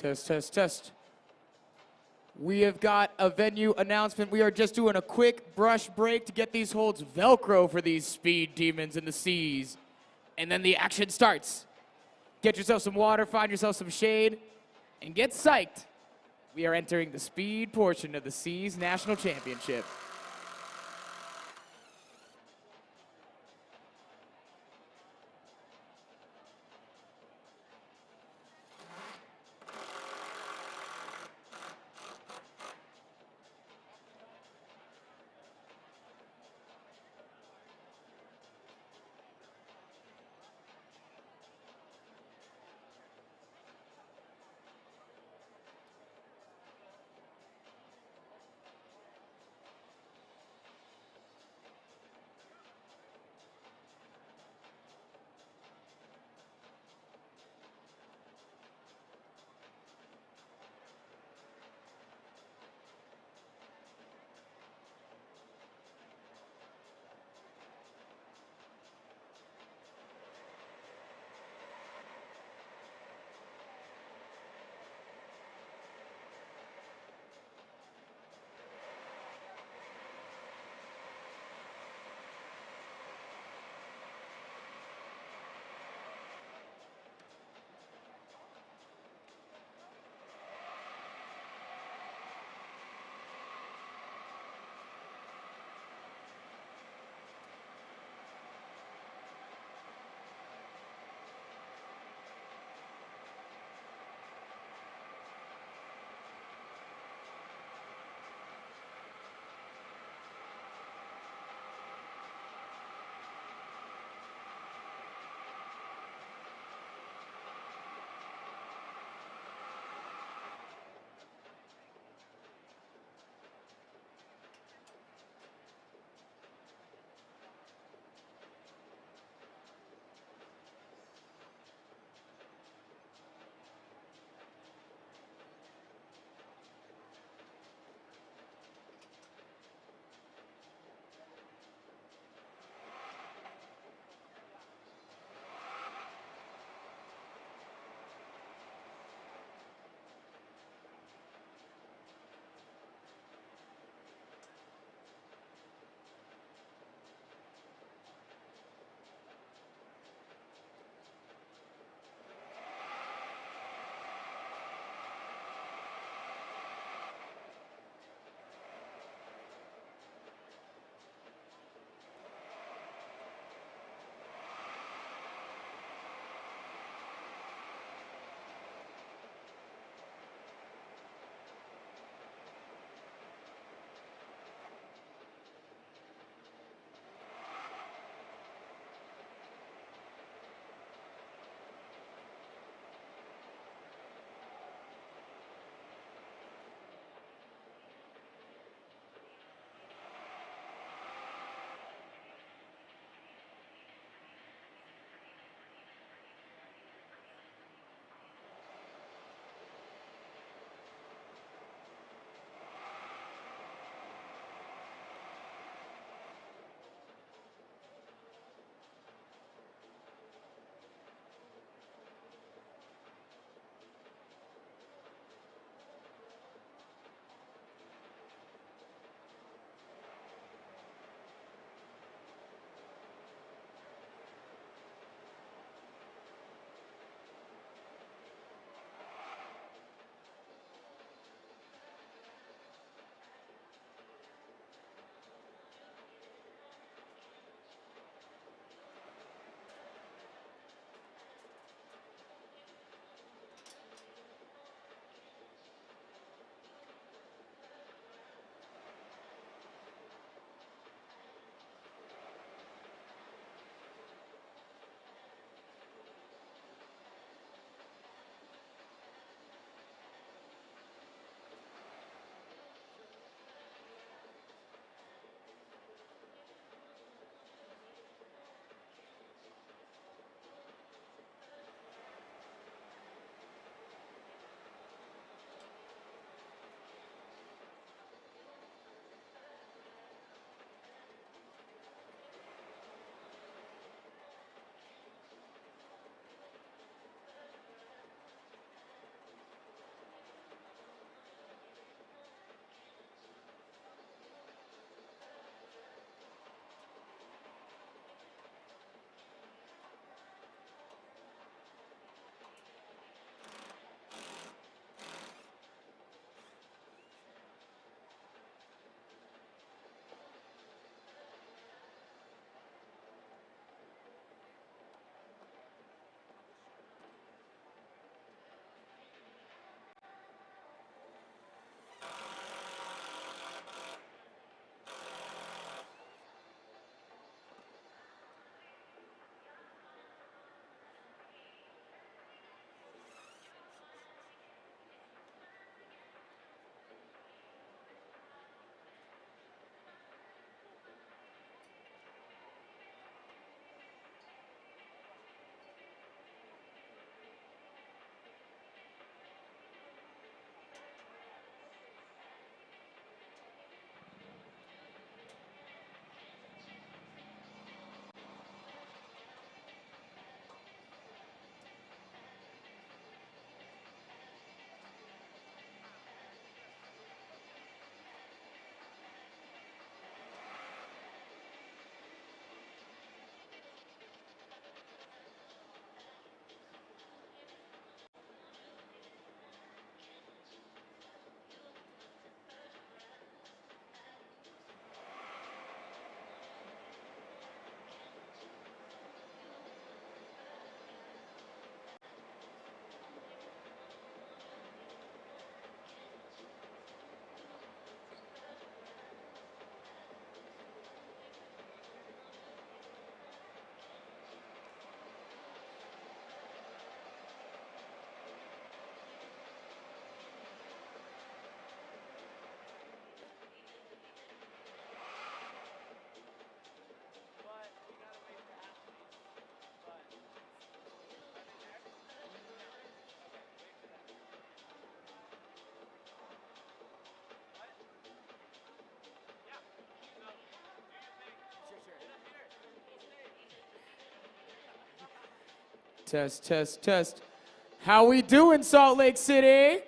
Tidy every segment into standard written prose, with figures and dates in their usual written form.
Test, test, test. We have got a venue announcement. We are just doing a quick brush break to get these holds Velcro for these speed demons in the seas. And then the action starts. Get yourself some water, find yourself some shade, and get psyched. We are entering the speed portion of the Seas National Championship. Test, test, test. How we doing, Salt Lake City?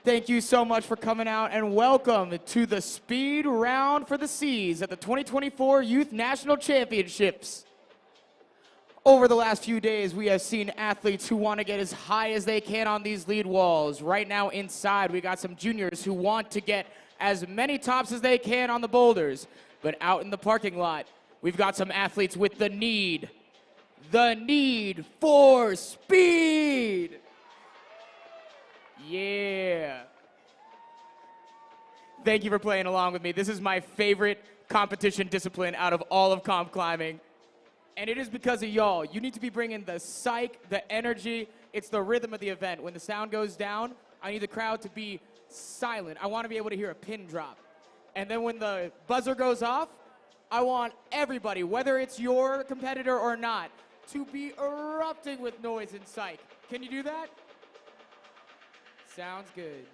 Thank you so much for coming out, and welcome to the speed round for the C's at the 2024 Youth National Championships. Over the last few days, we have seen athletes who want to get as high as they can on these lead walls. Right now inside, we got some juniors who want to get as many tops as they can on the boulders. But out in the parking lot, we've got some athletes with the need for speed. Yeah. Thank you for playing along with me. This is my favorite competition discipline out of all of comp climbing. And it is because of y'all. You need to be bringing the psych, the energy. It's the rhythm of the event. When the sound goes down, I need the crowd to be silent. I want to be able to hear a pin drop. And then when the buzzer goes off, I want everybody, whether it's your competitor or not, to be erupting with noise and psych. Can you do that? Sounds good.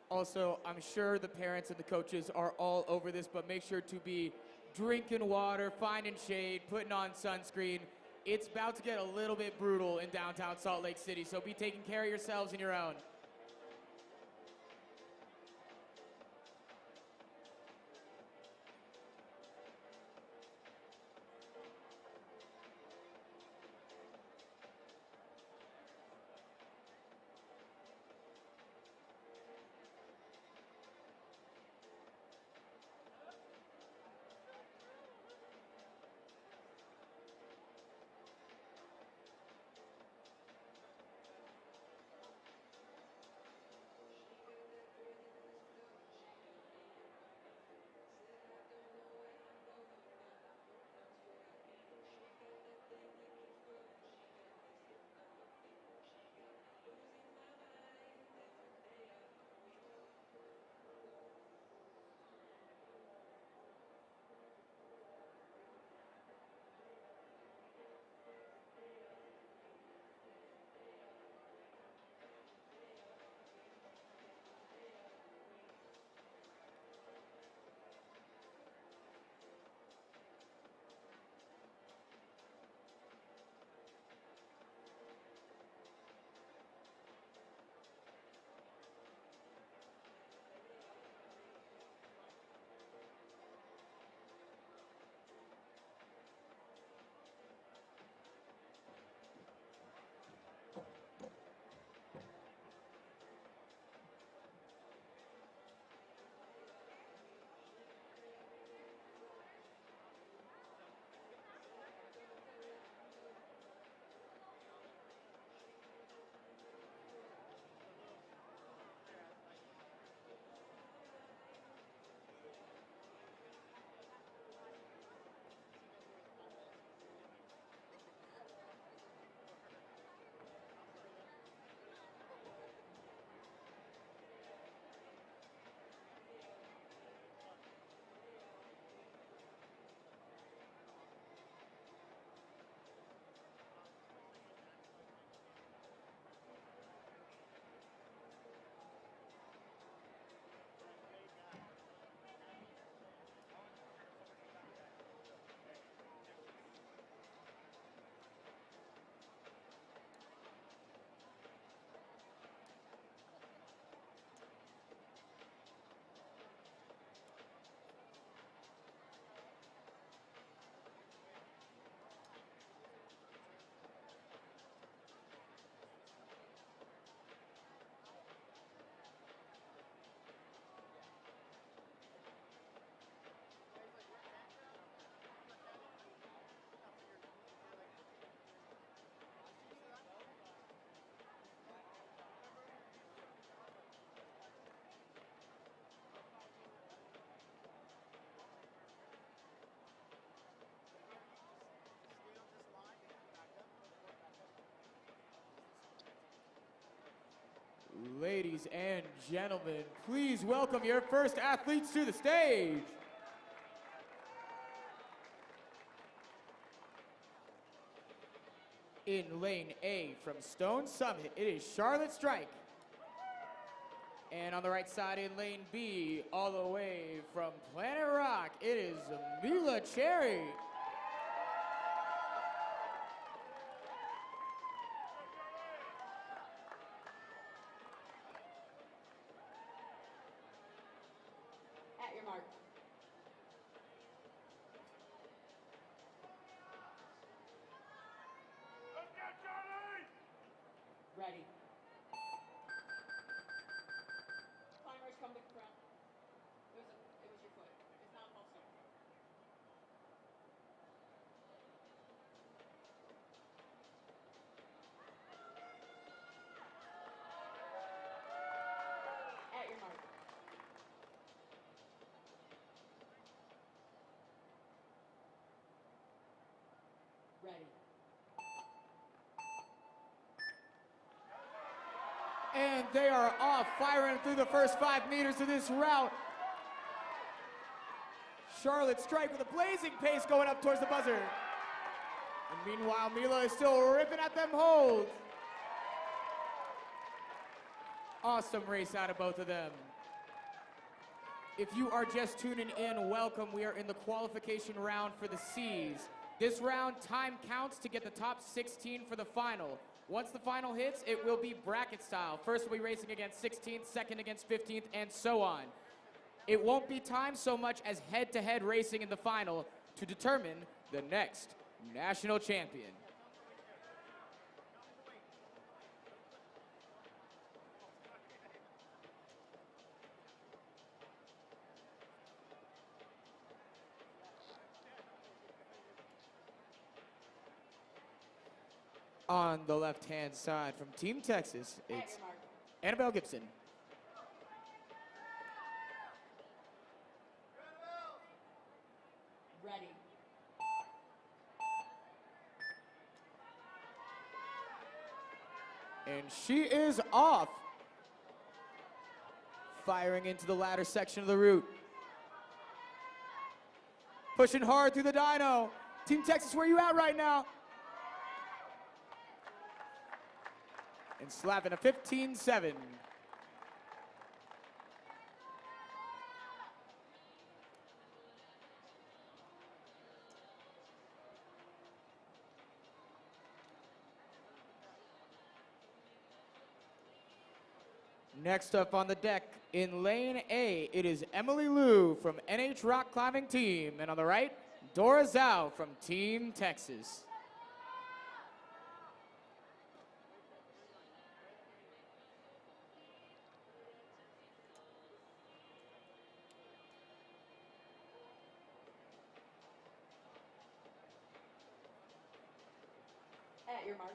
Also, I'm sure the parents and the coaches are all over this, but make sure to be drinking water, finding shade, putting on sunscreen. It's about to get a little bit brutal in downtown Salt Lake City, so be taking care of yourselves and your own. Ladies and gentlemen, please welcome your first athletes to the stage. In lane A from Stone Summit, it is Charlotte Strike. And on the right side in lane B, all the way from Planet Rock, it is Mila Cherry. At your mark. Ready. Climbers come to the front. It was your foot. It's not a false start. At your mark. Ready. And they are off, firing through the first 5 meters of this route. Charlotte Strike with a blazing pace going up towards the buzzer. And meanwhile, Mila is still ripping at them holds. Awesome race out of both of them. If you are just tuning in, welcome. We are in the qualification round for the C's. This round, time counts to get the top 16 for the final. Once the final hits, it will be bracket style. First we'll be racing against 16th, second against 15th, and so on. It won't be timed so much as head-to-head racing in the final to determine the next national champion. On the left-hand side from Team Texas, it's Annabelle Gibson. Ready. And she is off. Firing into the ladder section of the route. Pushing hard through the dyno. Team Texas, where you at right now? And slapping a 15-7. Next up on the deck, in lane A, it is Emily Liu from NH Rock Climbing Team. And on the right, Dora Zhao from Team Texas. At your mark.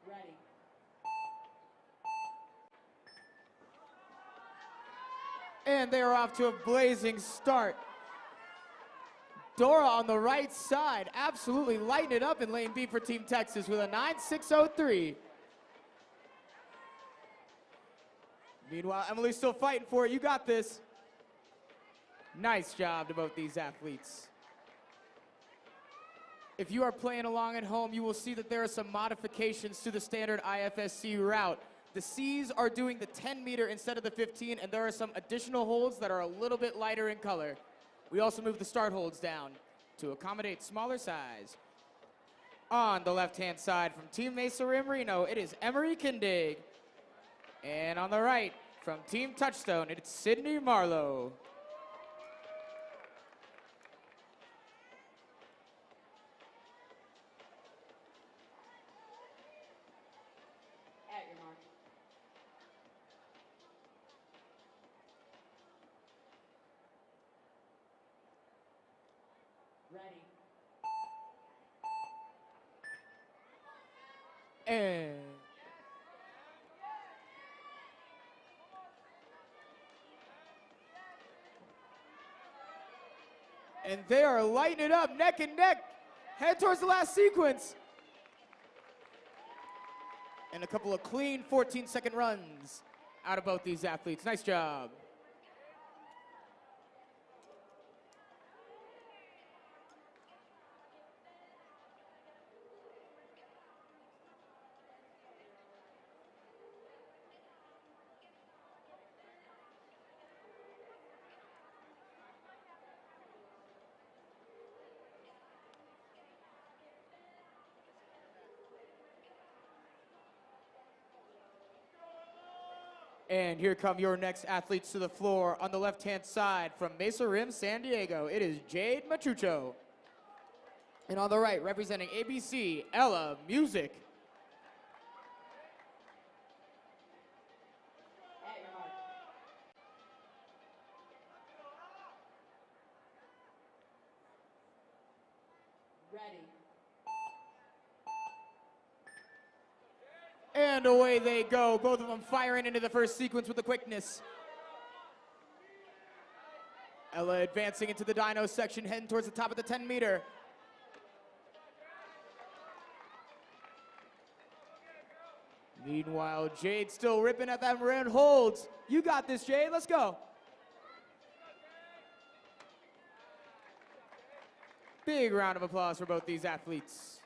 Ready. And they are off to a blazing start. Dora on the right side, absolutely lighting it up in lane B for Team Texas with a 9.603. Meanwhile, Emily's still fighting for it. You got this. Nice job to both these athletes. If you are playing along at home, you will see that there are some modifications to the standard IFSC route. The C's are doing the 10 meter instead of the 15, and there are some additional holds that are a little bit lighter in color. We also moved the start holds down to accommodate smaller size. On the left-hand side from Team Mesa Rim Reno, it is Emery Kindig. And on the right, from Team Touchstone, it's Sydney Marlowe. At your mark. Ready. And they are lighting it up, neck and neck. Head towards the last sequence. And a couple of clean 14-second runs. out of both these athletes. Nice job. And here come your next athletes to the floor. On the left-hand side from Mesa Rim, San Diego, it is Jade Machucho. And on the right, representing ABC, Ella Music. At your mark. Ready. And away they go, both of them firing into the first sequence with the quickness. Ella advancing into the dyno section, heading towards the top of the 10-meter. Meanwhile, Jade still ripping at that red holds. You got this, Jade, let's go. Big round of applause for both these athletes.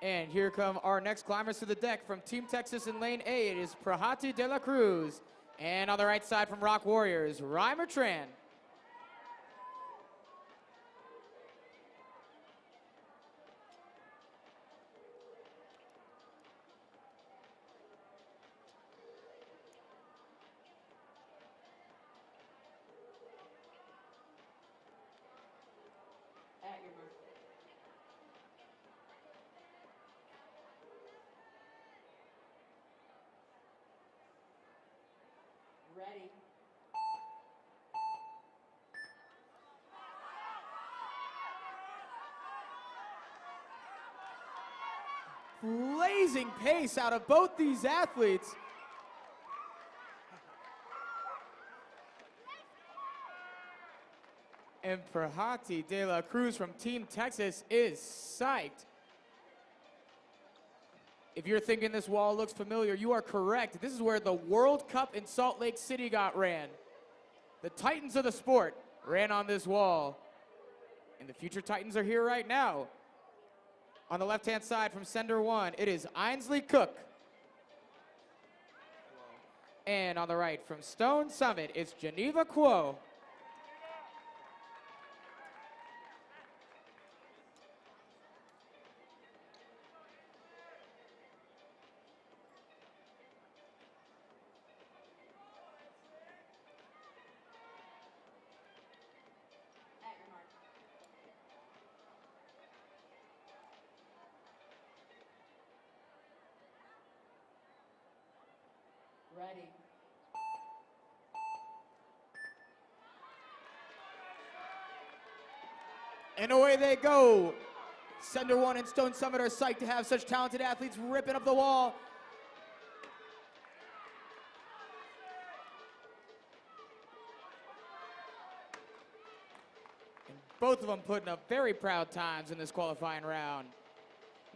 And here come our next climbers to the deck from Team Texas in lane A. It is Prahati de la Cruz. And on the right side from Rock Warriors, Reimer Tran. At your mark. Ready. Blazing pace out of both these athletes. And Prahati de la Cruz from Team Texas is psyched. If you're thinking this wall looks familiar, you are correct. This is where the World Cup in Salt Lake City got ran. The Titans of the sport ran on this wall. And the future Titans are here right now. On the left-hand side from Sender 1, it is Ainsley Cook. And on the right from Stone Summit, it's Geneva Kuo. At your mark. Ready. And away they go. Sender 1 and Stone Summit are psyched to have such talented athletes ripping up the wall. And both of them putting up very proud times in this qualifying round.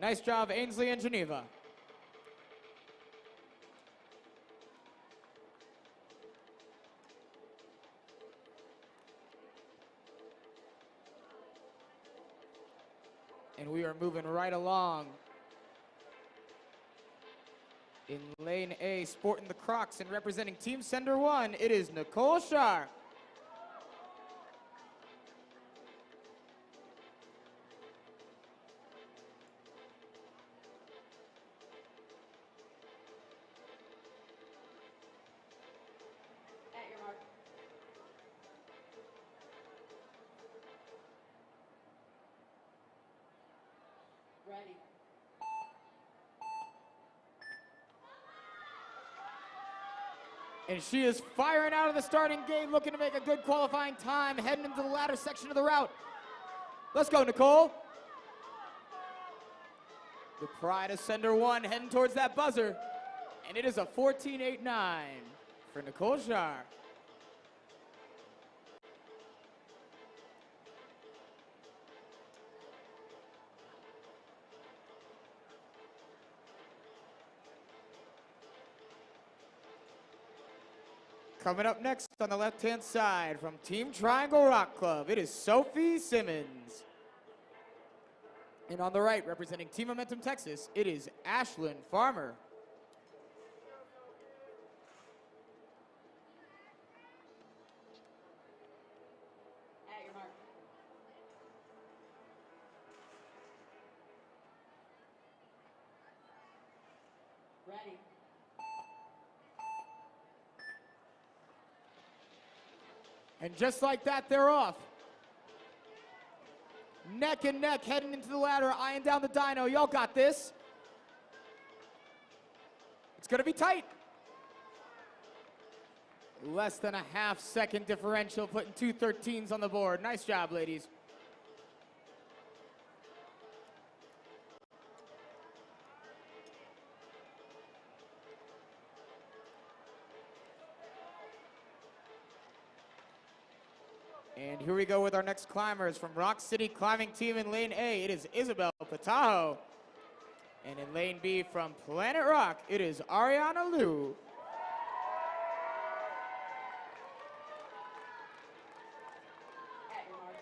Nice job, Ainsley and Geneva. And we are moving right along. In lane A, sporting the Crocs and representing Team Sender 1, it is Nicole Shar. At your mark. Ready. And she is firing out of the starting gate, looking to make a good qualifying time, heading into the latter section of the route. Let's go, Nicole. The pride of Sender 1 heading towards that buzzer. And it is a 14.89 for Nicole Shar. Coming up next on the left-hand side from Team Triangle Rock Club, it is Sophie Simmons. And on the right, representing Team Momentum Texas, it is Ashlyn Farmer. At your mark. Ready. And just like that, they're off. Neck and neck, heading into the ladder, eyeing down the dyno. Y'all got this. It's gonna be tight. Less than a half-second differential, putting 2 13s on the board. Nice job, ladies. And here we go with our next climbers from Rock City Climbing Team in lane A. It is Isabel Patajo. And in lane B from Planet Rock, it is Ariana Liu. At your mark.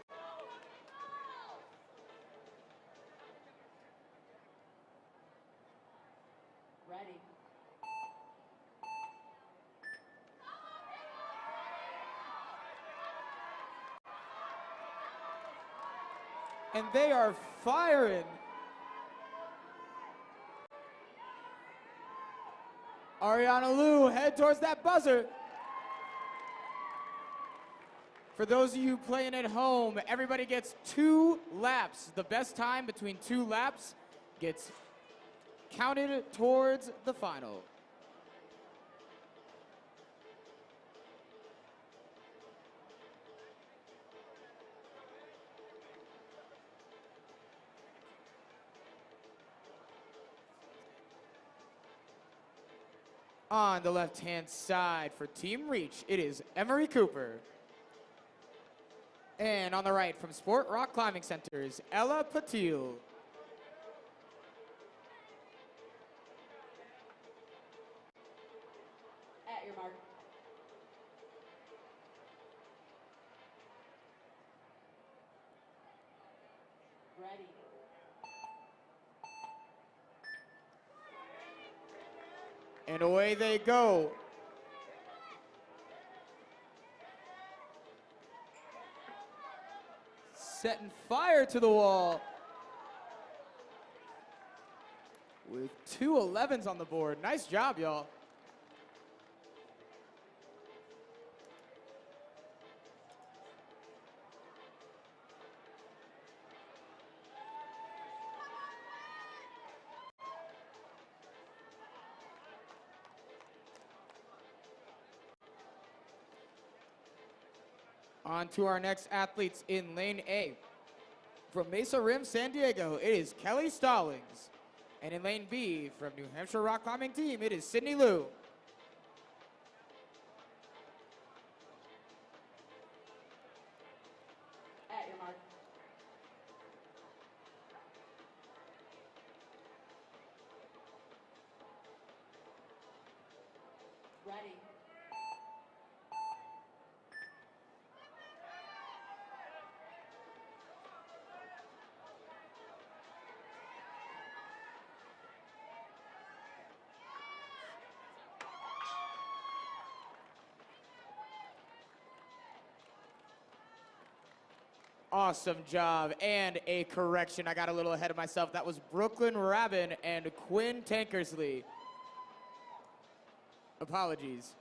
Ready. And they are firing. Ariana Liu, head towards that buzzer. For those of you playing at home, everybody gets 2 laps. The best time between 2 laps gets counted towards the final. On the left-hand side for Team Reach, it is Emery Cooper. And on the right from Sport Rock Climbing Centers, Ella Petzl. At your mark. Ready. And away they go. Setting fire to the wall. With 2 11s on the board. Nice job, y'all. On to our next athletes in lane A. From Mesa Rim, San Diego, it is Kelly Stallings. And in lane B, from New Hampshire Rock Climbing Team, it is Sydney Liu. At your mark. Ready. Awesome job, and a correction. I got a little ahead of myself. That was Brooklyn Rabin and Quinn Tankersley. Apologies.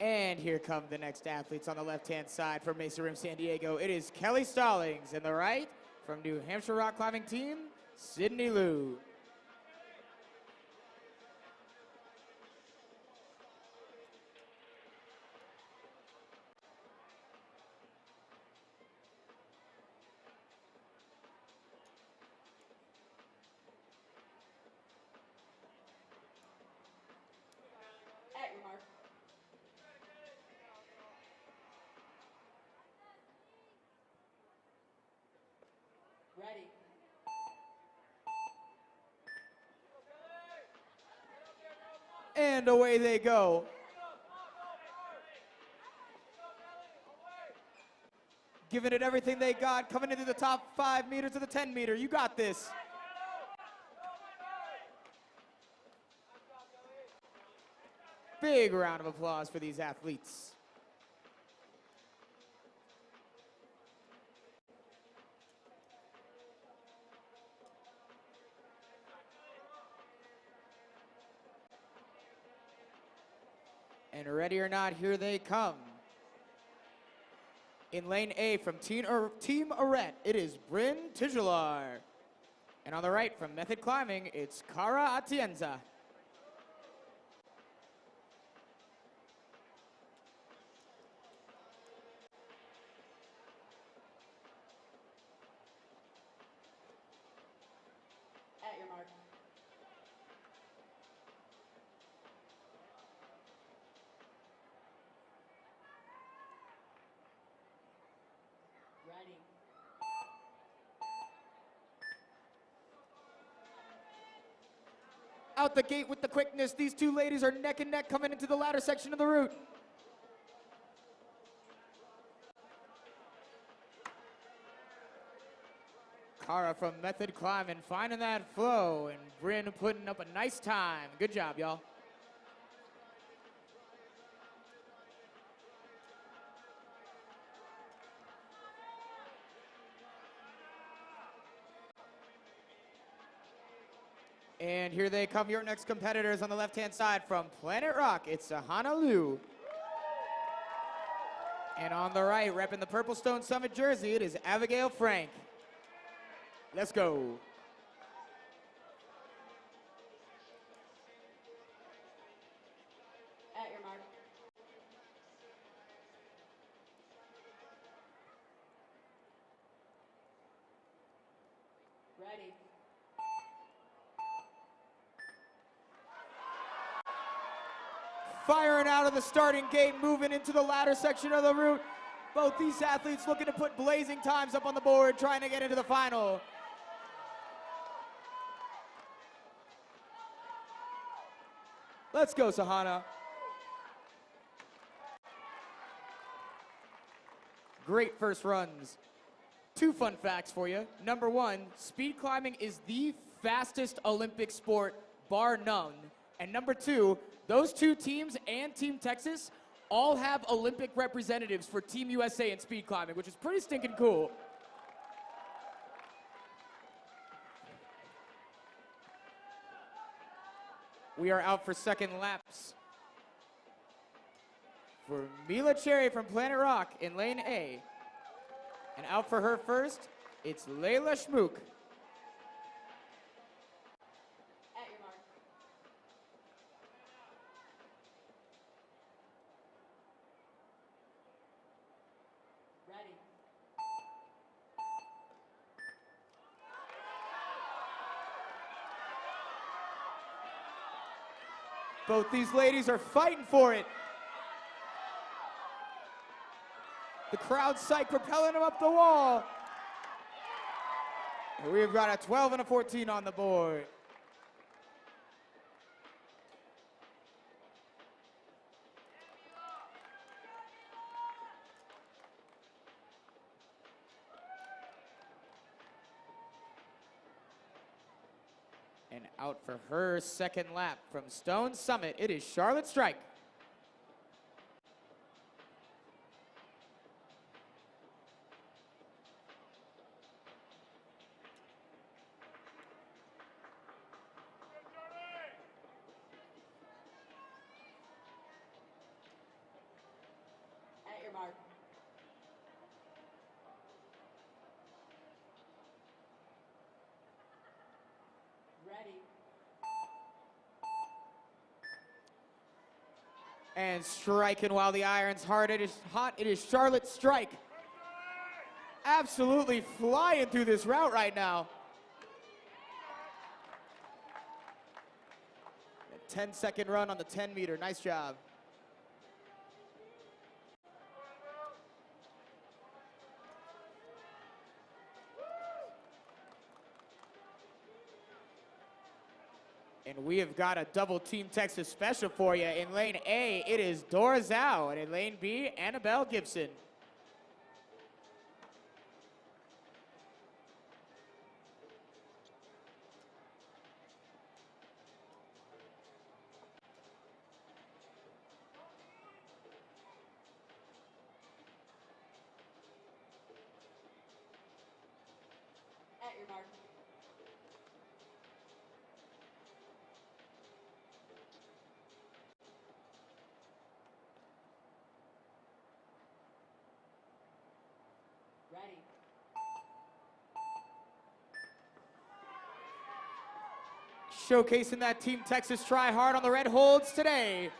And here come the next athletes on the left-hand side from Mesa Rim, San Diego. It is Kelly Stallings, and the right from New Hampshire Rock Climbing Team, Sydney Liu. At your mark. And away they go. Giving it everything they got, coming into the top 5 meters of the 10 meter. You got this. Big round of applause for these athletes. And ready or not, here they come. In lane A from Team Arete, it is Bryn Tigelar. And on the right from Method Climbing, it's Cara Atienza. At your mark. Ready. Out the gate with the quickness, these two ladies are neck and neck coming into the ladder section of the route. Cara from Method Climbing finding that flow, and Bryn putting up a nice time. Good job, y'all. And here they come, your next competitors on the left-hand side from Planet Rock. It's Sahana Liu. And on the right, repping the Purple Stone Summit jersey, it is Abigail Frank. Let's go. At your mark. Ready. Firing out of the starting gate, moving into the ladder section of the route. Both these athletes looking to put blazing times up on the board, trying to get into the final. Let's go, Sahana. Great first runs. 2 fun facts for you. Number 1, speed climbing is the fastest Olympic sport, bar none. And number 2, those 2 teams and Team Texas all have Olympic representatives for Team USA in speed climbing, which is pretty stinking cool. We are out for second laps. For Mila Cherry from Planet Rock in lane A. And out for her first, it's Layla Schmook. At your mark. Ready. Both these ladies are fighting for it. The crowd psych propelling them up the wall. And we've got a 12 and a 14 on the board. And out for her second lap from Stone Summit, it is Charlotte Strike. At your mark. Ready. And striking while the iron's hard. It is hot. It is Charlotte Strike. Absolutely flying through this route right now. A 10-second run on the 10 meter. Nice job. And we have got a double Team Texas special for you. In lane A, it is Dora Zhao, and in lane B, Annabelle Gibson. At your mark. Ready. Showcasing that Team Texas try hard on the red holds today.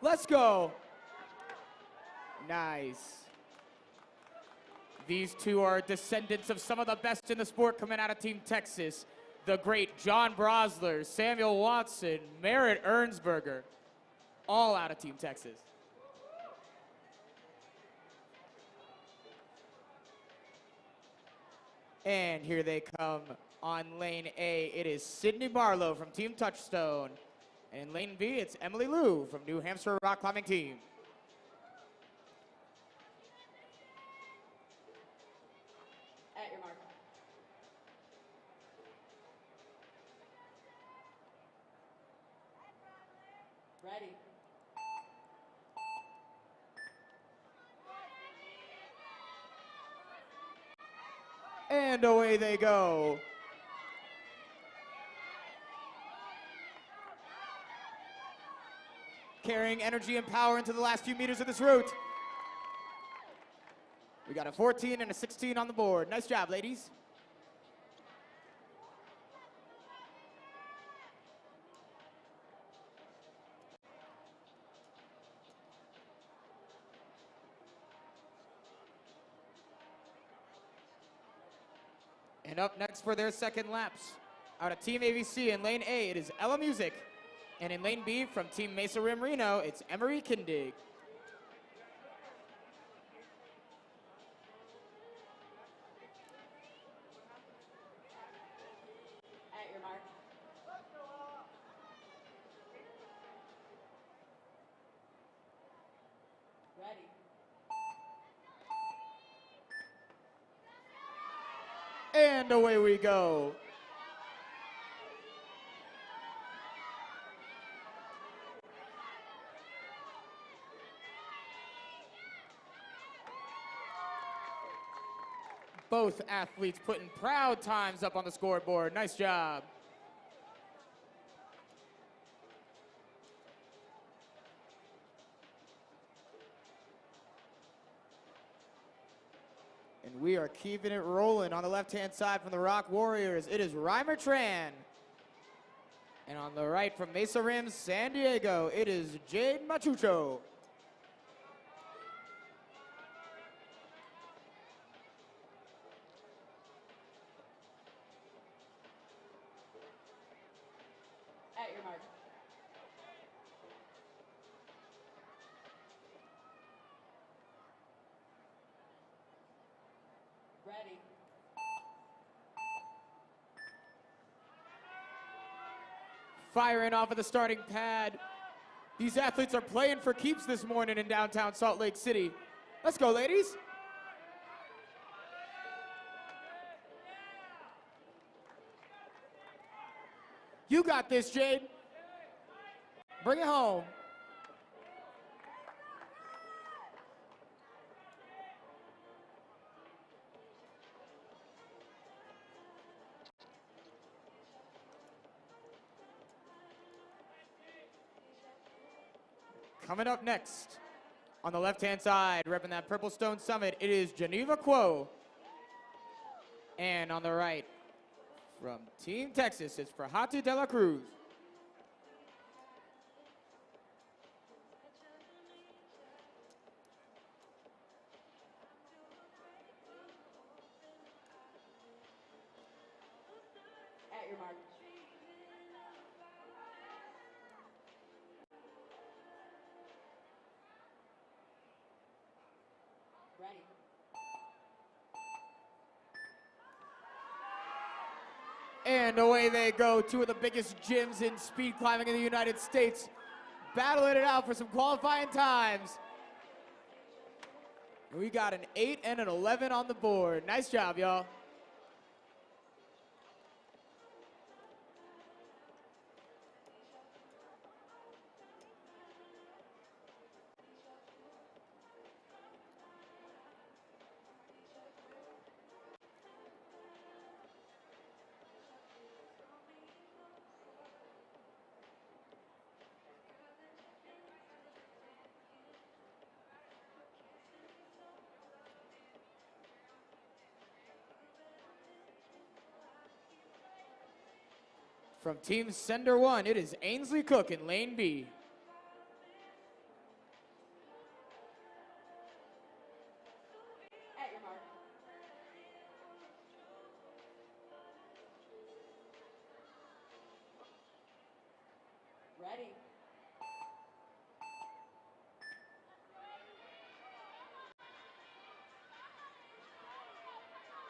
Let's go. Nice. These two are descendants of some of the best in the sport coming out of Team Texas. The great John Brosler, Samuel Watson, Merritt Ernsberger, all out of Team Texas. And here they come on lane A. It is Sydney Barlow from Team Touchstone. And in lane B, it's Emily Liu from New Hampshire Rock Climbing Team. At your mark. Ready. And away they go. Carrying energy and power into the last few meters of this route. We got a 14 and a 16 on the board. Nice job, ladies. And up next for their second laps, out of Team ABC in lane A, it is Ella Music. And in lane B, from Team Mesa Rim Reno, it's Emery Kindig. At your mark. Ready. And away we go. Both athletes putting proud times up on the scoreboard. Nice job. And we are keeping it rolling on the left-hand side from the Rock Warriors. It is Reimer Tran. And on the right from Mesa Rim, San Diego, it is Jade Machucho. At your mark. Ready. Firing off of the starting pad. These athletes are playing for keeps this morning in downtown Salt Lake City. Let's go, ladies. You got this, Jade. Bring it home. Coming up next, on the left-hand side, repping that Purple Stone Summit, it is Geneva Quo. And on the right, from Team Texas, it's Frajati de la Cruz. At your mark. Ready. And away they go, two of the biggest gyms in speed climbing in the United States, battling it out for some qualifying times. We got an 8 and an 11 on the board. Nice job, y'all. From Team Sender 1, it is Ainsley Cook in lane B. At your mark. Ready.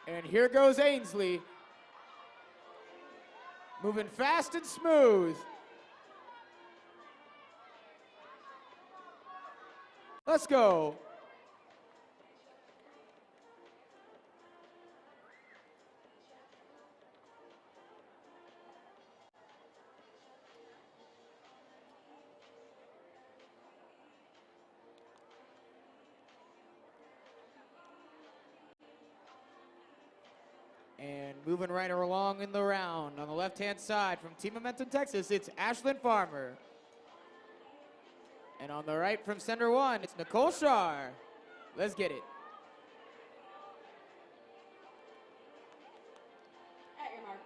And here goes Ainsley. Moving fast and smooth. Let's go. And moving right along in the round, on the left-hand side from Team Momentum, Texas, it's Ashlyn Farmer. And on the right from Sender 1, it's Nicole Shar. Let's get it. At your mark.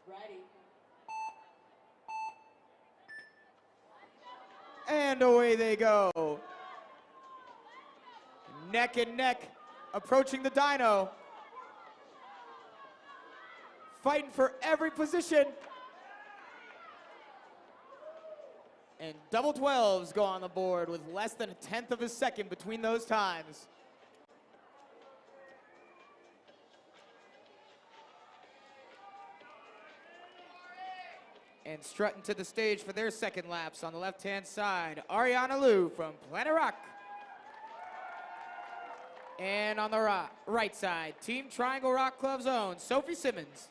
Ready. And away they go. Neck and neck, approaching the dyno. Fighting for every position. And double 12s go on the board with less than a tenth of a second between those times. And strutting to the stage for their second laps on the left-hand side, Ariana Liu from Planet Rock. And on the right side, Team Triangle Rock Club's own Sophie Simmons.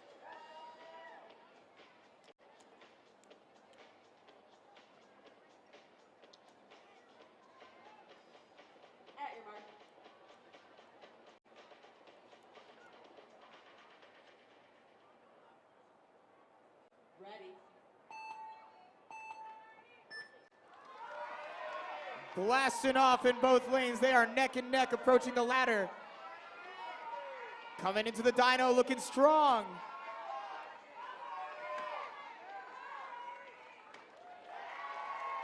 At your mark. Ready. Blasting off in both lanes. They are neck and neck approaching the ladder. Coming into the dyno looking strong.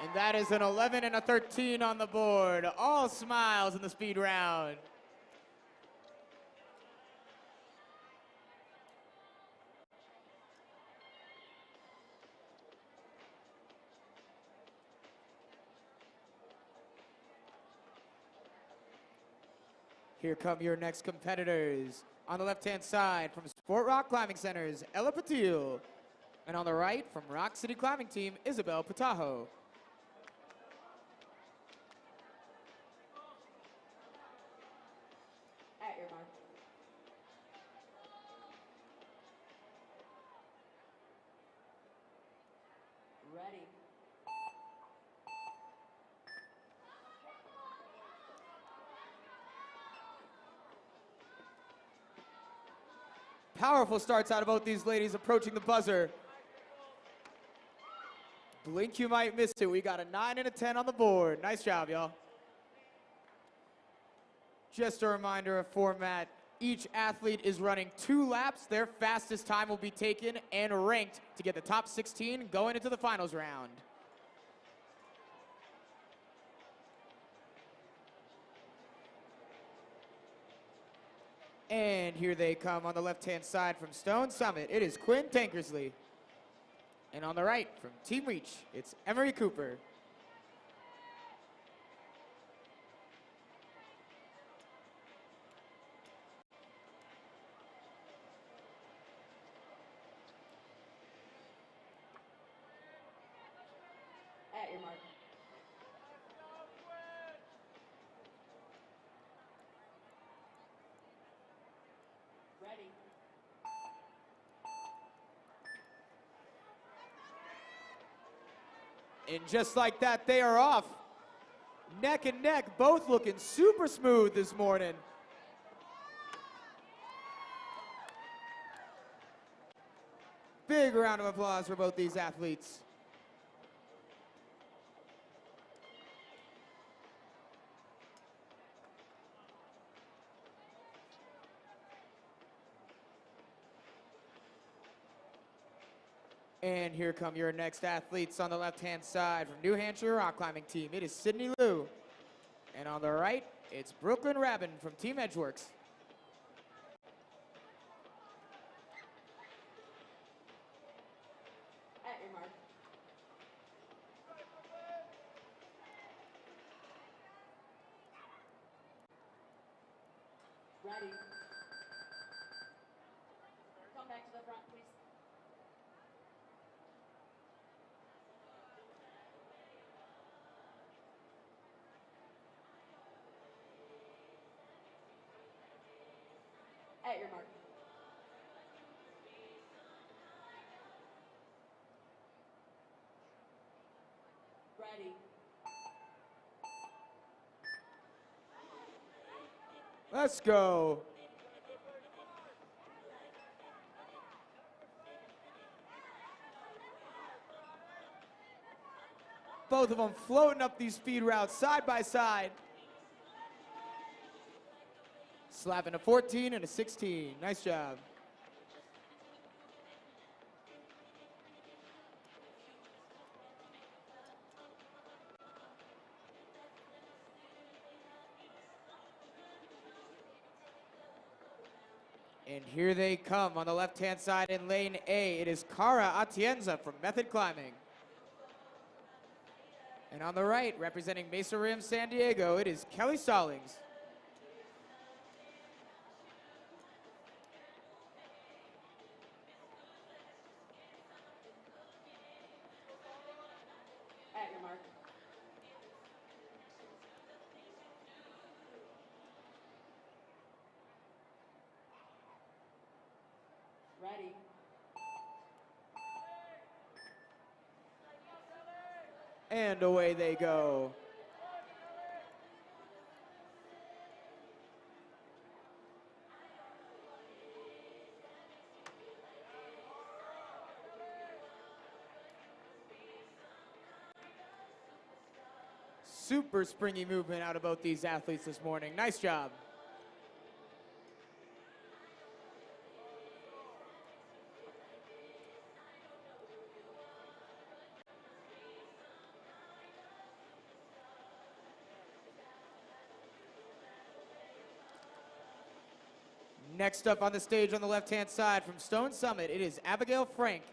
And that is an 11 and a 13 on the board. All smiles in the speed round. Here come your next competitors. On the left-hand side, from Sport Rock Climbing Centers, Ella Petzl. And on the right, from Rock City Climbing Team, Isabel Patajo. At your mark. Ready. Powerful starts out of both these ladies approaching the buzzer. Blink, you might miss it. We got a 9 and a 10 on the board. Nice job, y'all. Just a reminder of format. Each athlete is running 2 laps. Their fastest time will be taken and ranked to get the top 16 going into the finals round. And here they come on the left-hand side from Stone Summit. It is Quinn Tankersley. And on the right from Team Reach, it's Emery Cooper. And just like that, they are off. Neck and neck, both looking super smooth this morning. Big round of applause for both these athletes. And here come your next athletes on the left-hand side from New Hampshire rock climbing team. It is Sydney Liu. And on the right, it's Brooklyn Rabin from Team Edgeworks. At your mark. Ready. Come back to the front, please. At your mark. Ready. Let's go. Both of them floating up these speed routes side by side. Slapping a 14 and a 16. Nice job. And here they come on the left-hand side in lane A. It is Cara Atienza from Method Climbing. And on the right, representing Mesa Rim San Diego, it is Kelly Stallings. At your mark. Ready. And away they go. Super springy movement out of both these athletes this morning. Nice job. Next up on the stage on the left-hand side from Stone Summit, it is Abigail Frank.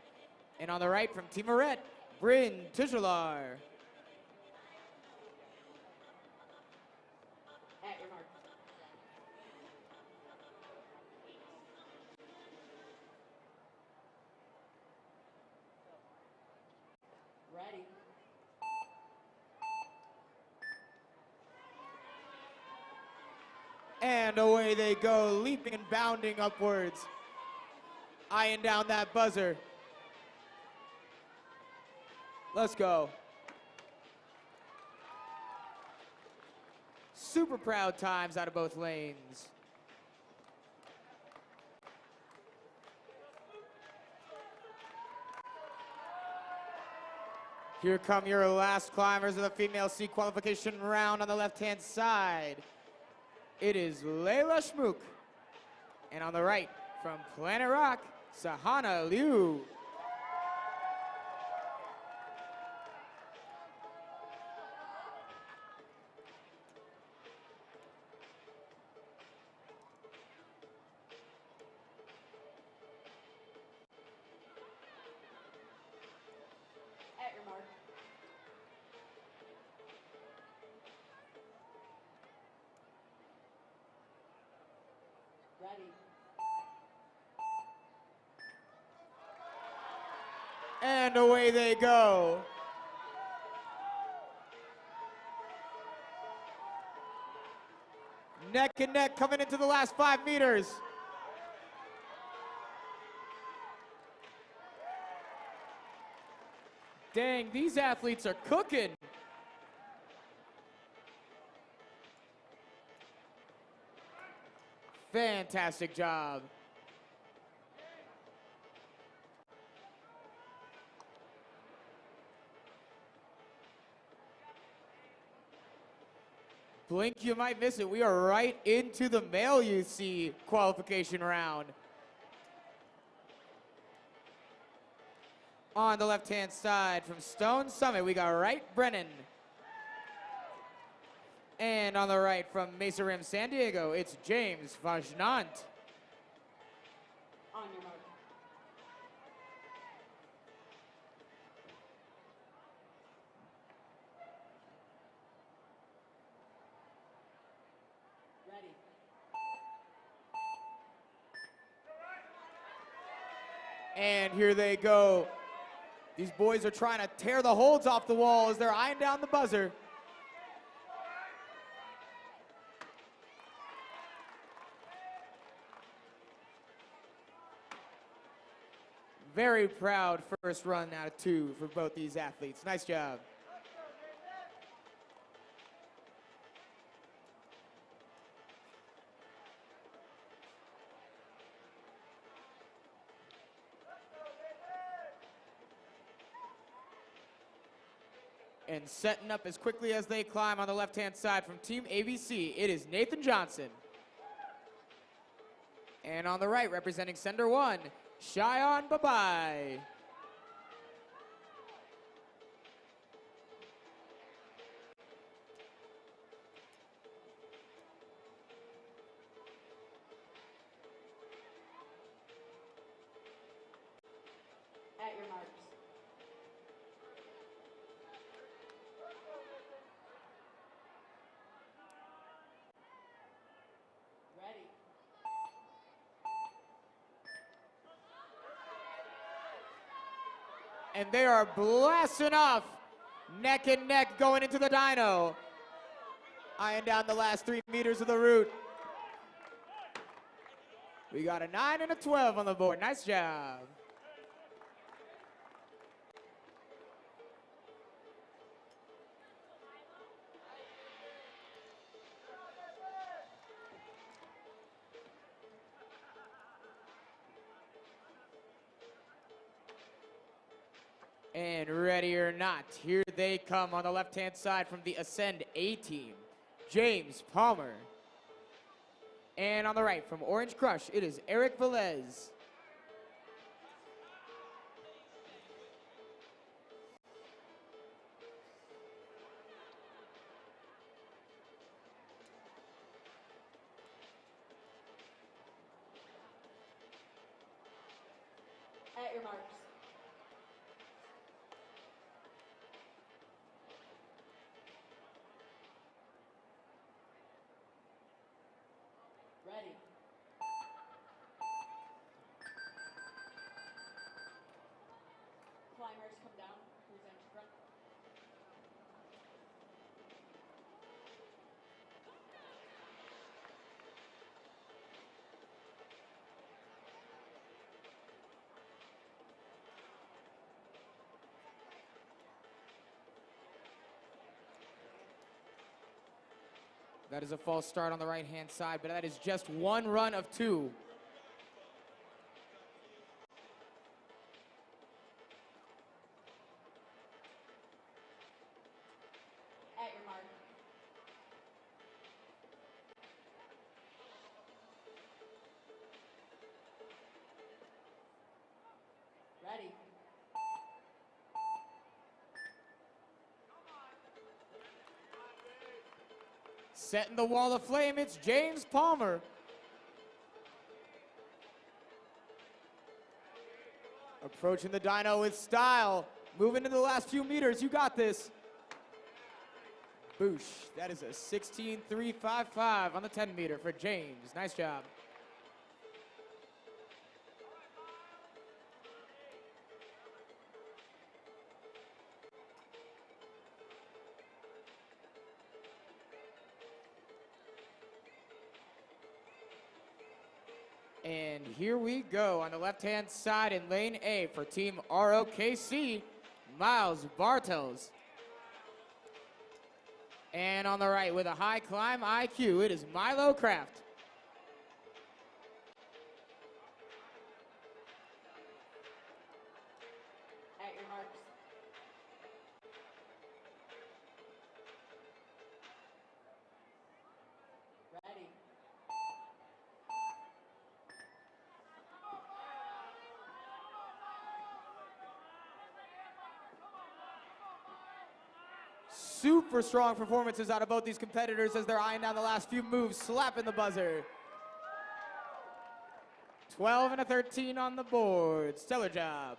And on the right from Team Arette, Bryn Tichelar. At your mark. Ready. And away they go, leaping and bounding upwards. Eyeing down that buzzer. Let's go. Super proud times out of both lanes. Here come your last climbers of the female C qualification round on the left-hand side. It is Layla Schmook. And on the right, from Planet Rock, Sahana Liu. At your mark. Ready. And away they go. Neck and neck coming into the last 5 meters. Dang, these athletes are cooking. Fantastic job. Blink, you might miss it. We are right into the male UC qualification round. On the left-hand side from Stone Summit, we got Wright Brennan. And on the right from Mesa Rim, San Diego, it's James Vajnant. On your mark. Ready. And here they go. These boys are trying to tear the holds off the wall as they're eyeing down the buzzer. Very proud first run out of 2 for both these athletes. Nice job. And setting up as quickly as they climb on the left-hand side from Team ABC, it is Nathan Johnson. And on the right, representing Sender 1, Cheyenne Babai. At your marks. Ready. And they are blasting off neck and neck going into the dyno. Eyeing down the last 3 meters of the route. We got a 9 and a 12 on the board. Nice job. And ready or not, here they come on the left-hand side from the Ascend A team, James Palmer. And on the right from Orange Crush, it is Eric Velez. At your marks. Ready. Climbers come down, present to front. That is a false start on the right-hand side, but that is just 1 run of 2. At your mark. Ready. Setting the wall of flame, it's James Palmer. Approaching the dyno with style. Moving into the last few meters, you got this. Boosh, that is a 16.355 on the 10 meter for James. Nice job. And here we go on the left-hand side in lane A for Team ROKC, Miles Bartels. And on the right with a high climb IQ, it is Milo Kraft. At your marks. Ready. Super strong performances out of both these competitors as they're eyeing down the last few moves, slapping the buzzer. 12 and a 13 on the board. Stellar job.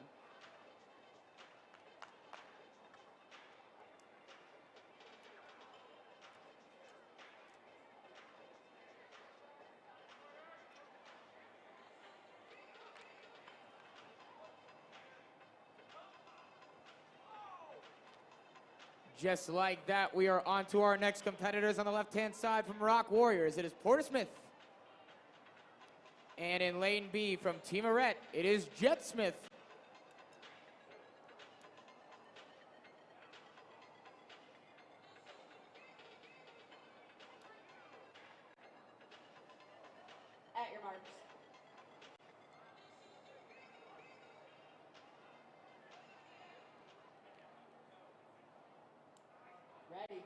Just like that, we are on to our next competitors on the left-hand side from Rock Warriors. It is Porter Smith. And in lane B from Team Arette, it is Jet Smith. At your marks. Ready.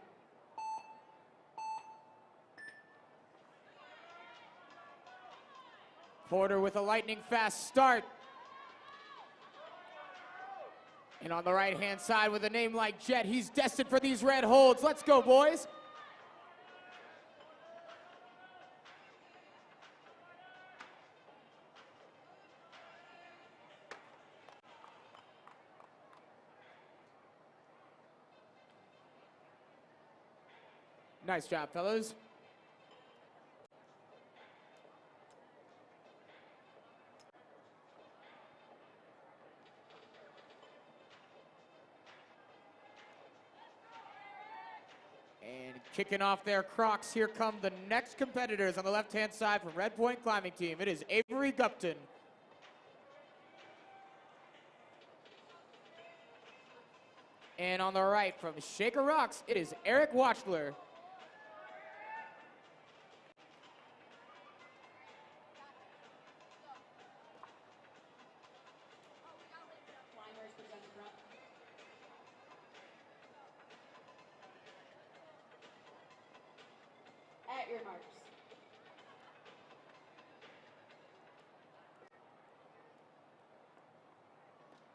Porter with a lightning fast start. And on the right-hand side with a name like Jet, he's destined for these red holds. Let's go, boys. Nice job, fellas. And kicking off their Crocs, here come the next competitors on the left-hand side from Red Point Climbing Team. It is Avery Gupton. And on the right from Shaker Rocks, it is Eric Watchler. Climbers present front. At your marks.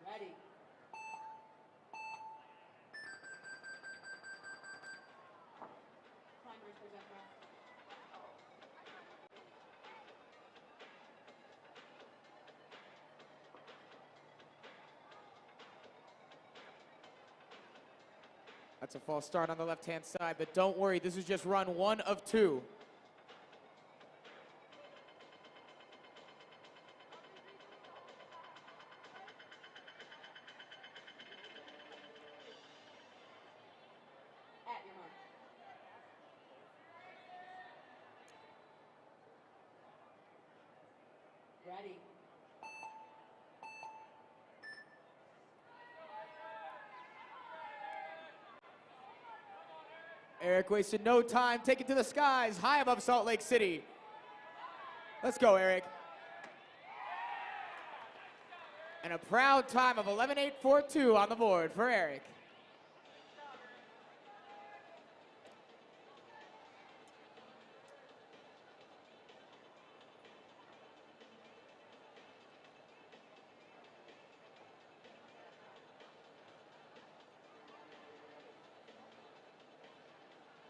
Ready. Climbers present front. That's a false start on the left-hand side, but don't worry, this is just run 1 of 2. At your mark. Ready. Eric wasted no time, take it to the skies, high above Salt Lake City. Let's go, Eric. And a proud time of 11.842 on the board for Eric.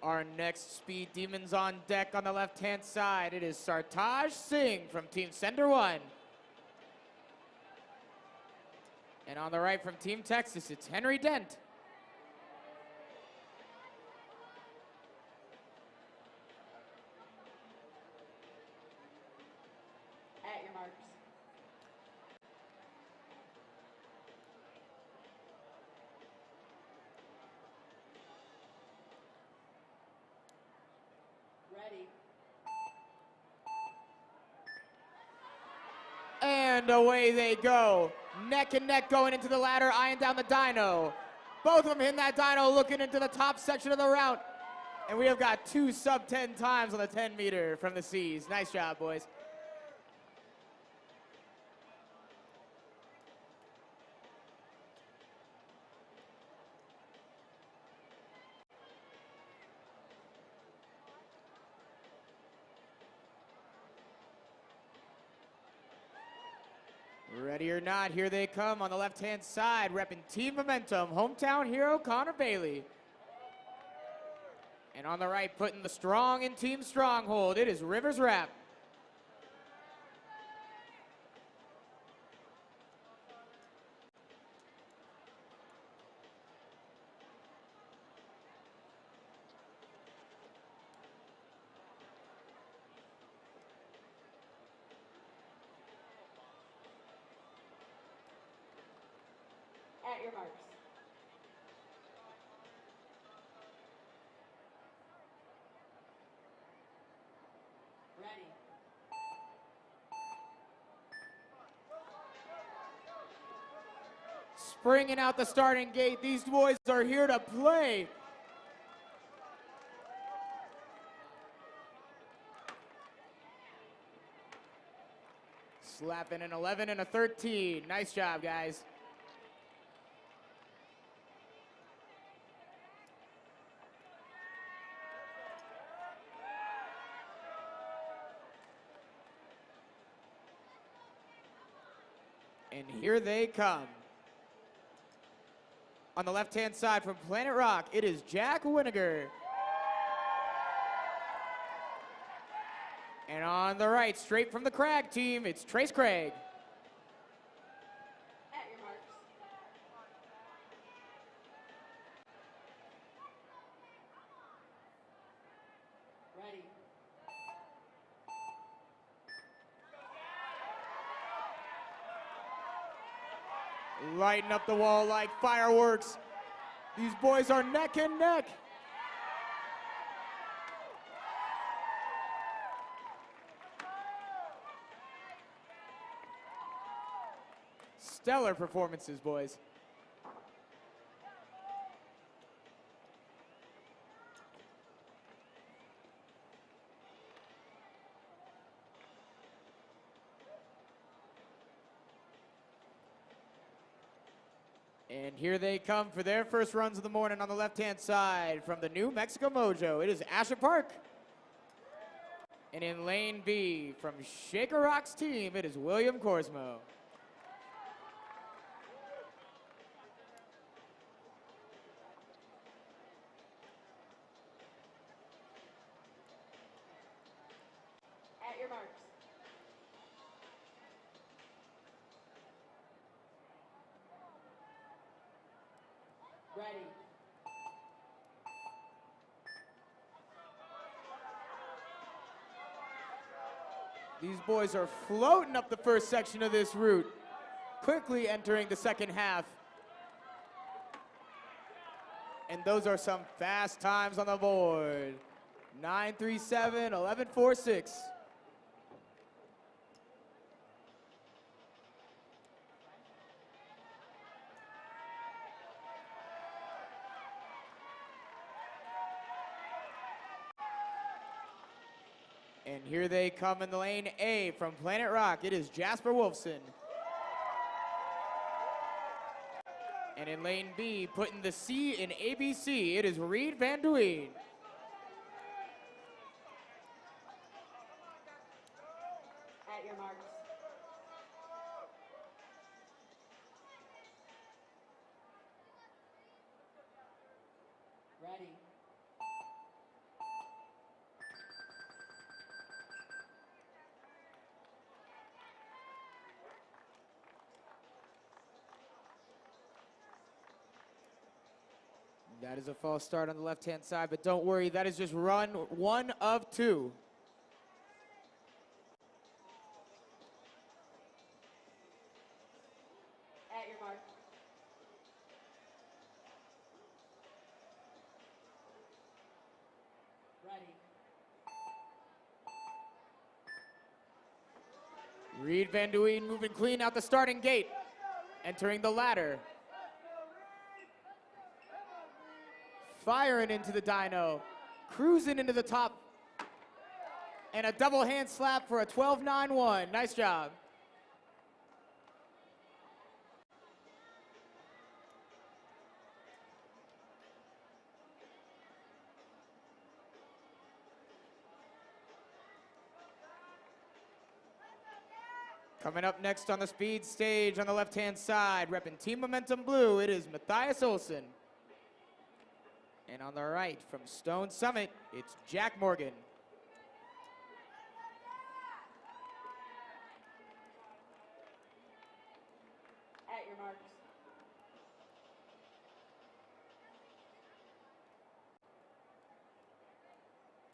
Our next speed demons on deck on the left-hand side. It is Sartaj Singh from Team Sender 1. And on the right from Team Texas, it's Henry Dent. At your marks. Ready. And away they go. Neck and neck going into the ladder, eyeing down the dyno. Both of them hitting that dyno, looking into the top section of the route. And we have got 2 sub-10 times on the 10 meter from the C's. Nice job, boys. Ready or not, here they come on the left-hand side, repping Team Momentum, hometown hero Connor Bailey. And on the right, putting the strong in Team Stronghold, it is Rivers Rap. At your marks. Ready. Springing out the starting gate, these boys are here to play. Slapping an 11 and a 13. Nice job, guys. And here they come. On the left-hand side from Planet Rock, it is Jack Winiger. And on the right, straight from the Crag team, it's Trace Craig. At your marks. Ready. Lighting up the wall like fireworks. These boys are neck and neck. Stellar performances, boys. And here they come for their first runs of the morning on the left-hand side from the New Mexico Mojo. It is Asher Park. And in lane B from Shaker Rock's team, it is William Corsmo. At your marks. Ready. These boys are floating up the first section of this route, quickly entering the second half. And those are some fast times on the board. 9:37, 11:46. And here they come in the lane A from Planet Rock. It is Jasper Wolfson. And in lane B, putting the C in ABC, it is Reed Van Duyn. At your marks. Ready. That is a false start on the left-hand side, but don't worry, that is just run 1 of 2. At your mark. Ready. Reed Van Duyn moving clean out the starting gate. entering the ladder. Firing into the dyno. Cruising into the top. And a double hand slap for a 12.91. Nice job. Coming up next on the speed stage on the left-hand side, repping Team Momentum Blue, it is Matthias Olsen. And on the right, from Stone Summit, it's Jack Morgan. At your marks.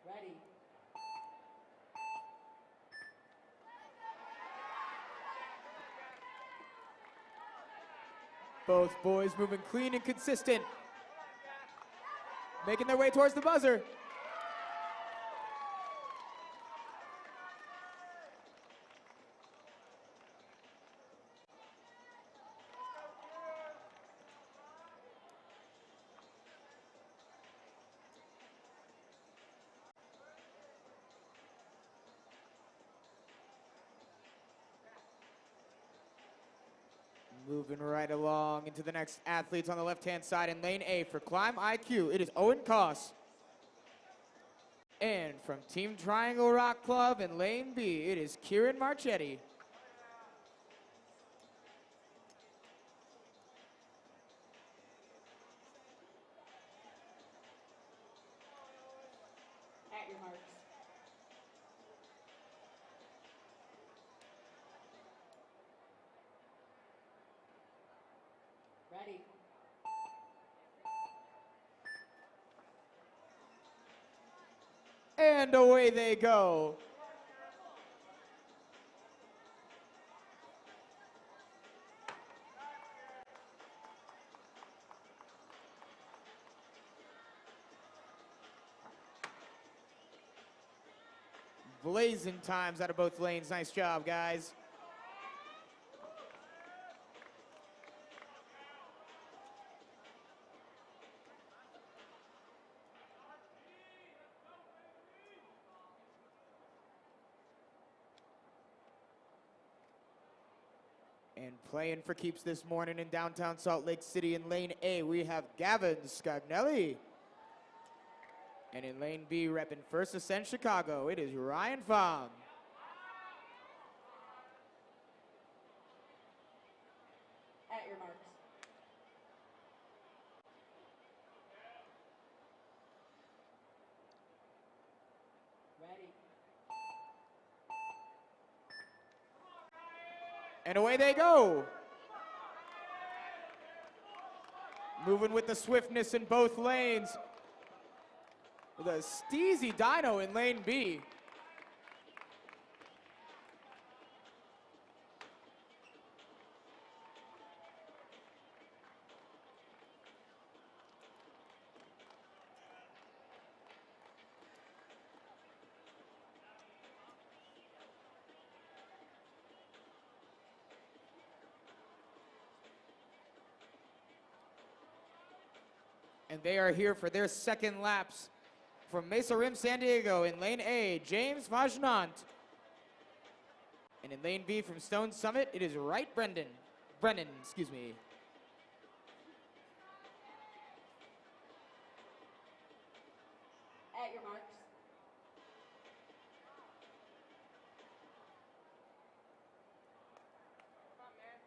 Ready. Both boys moving clean and consistent. Making their way towards the buzzer. Moving right along into the next athletes on the left-hand side in lane A for Climb IQ, it is Owen Koss. And from Team Triangle Rock Club in lane B, it is Kieran Marchetti. At your marks. Ready. And away they go. Blazing times out of both lanes. Nice job, guys. And playing for keeps this morning in downtown Salt Lake City in lane A, we have Gavin Scagnelli. And in lane B, repping First Ascent Chicago, it is Ryan Pham. At your marks. Ready. And away they go. Moving with the swiftness in both lanes. With a steezy dyno in lane B. And they are here for their second laps. From Mesa Rim, San Diego, in lane A, James Vajnant. And in lane B from Stone Summit, it is Wright Brennan, excuse me. At your marks.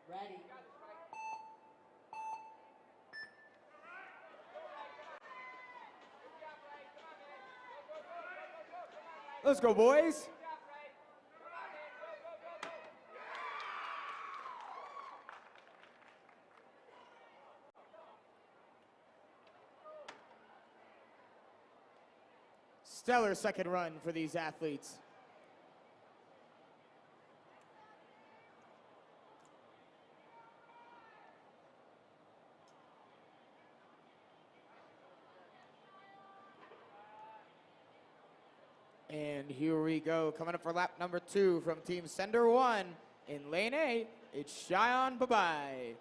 Ready. Let's go, boys. Stellar second run for these athletes. And here we go, coming up for lap number 2 from Team Sender 1 in lane A, it's Cheyenne Babai.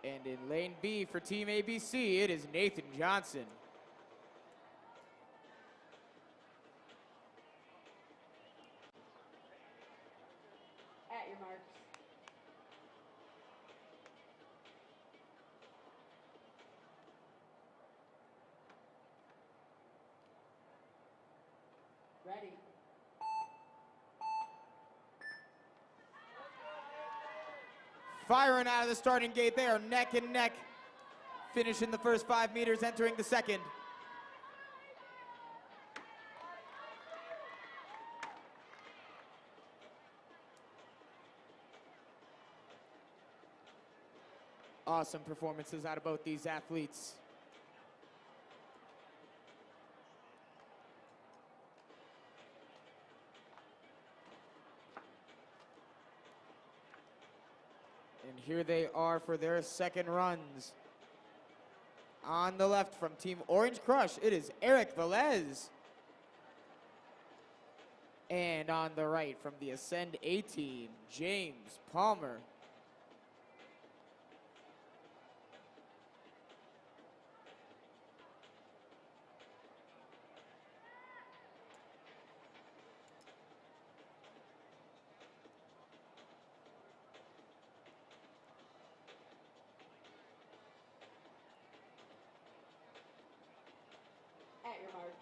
And in lane B for Team ABC, it is Nathan Johnson. At your marks. Ready. Firing out of the starting gate, they are neck and neck. Finishing the first 5 meters, entering the second. Awesome performances out of both these athletes. And here they are for their second runs. On the left from Team Orange Crush, it is Eric Velez. And on the right from the Ascend A team, James Palmer. At your marks.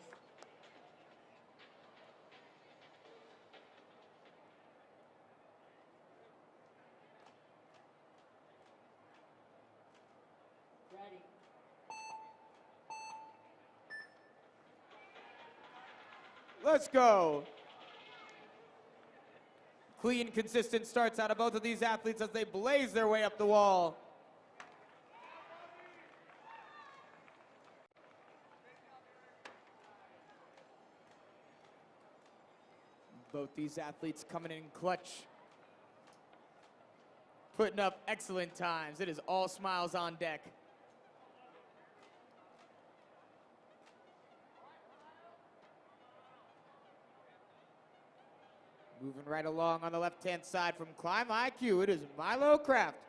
Ready. Let's go. Clean, consistent starts out of both of these athletes as they blaze their way up the wall. Both these athletes coming in clutch. Putting up excellent times. It is all smiles on deck. Moving right along on the left-hand side from Climb IQ, it is Milo Kraft.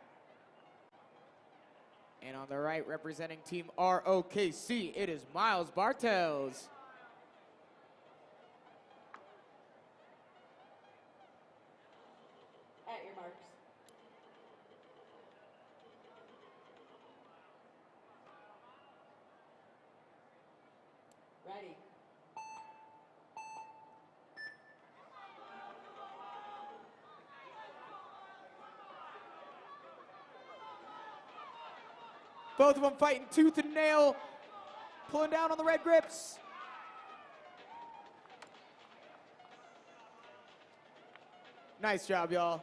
And on the right, representing Team ROKC, it is Miles Bartels. At your marks. Ready. Both of them fighting tooth and nail, pulling down on the red grips. Nice job, y'all.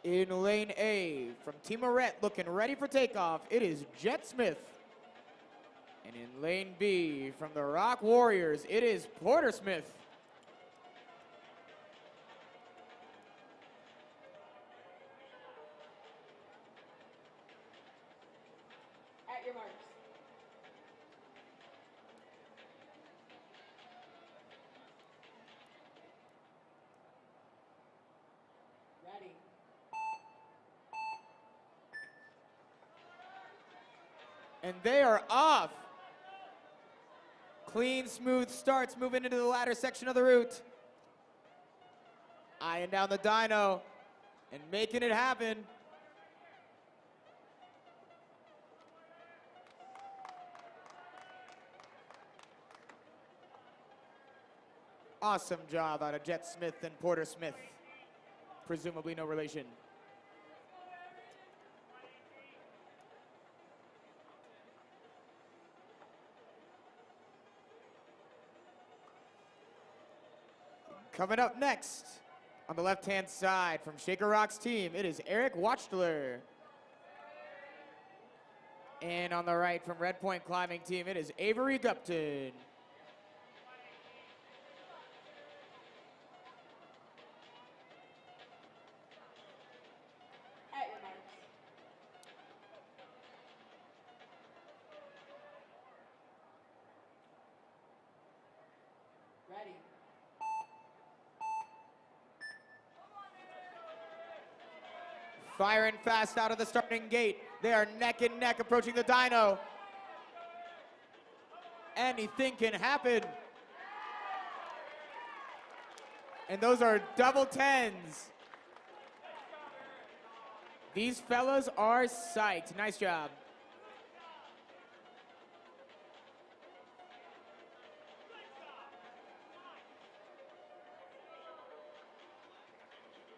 In lane A, from Team Arette, looking ready for takeoff, it is Jet Smith. And in lane B, from the Rock Warriors, it is Porter Smith. At your marks. Ready. And they are off. Clean, smooth starts moving into the latter section of the route. Eyeing down the dyno and making it happen. Awesome job out of Jet Smith and Porter Smith. Presumably no relation. Coming up next, on the left-hand side from Shaker Rock's team, it is Eric Wachtler. And on the right from Red Point Climbing team, it is Avery Gupton. Firing fast out of the starting gate. They are neck and neck approaching the dyno. Anything can happen. And those are double tens. These fellas are psyched. Nice job.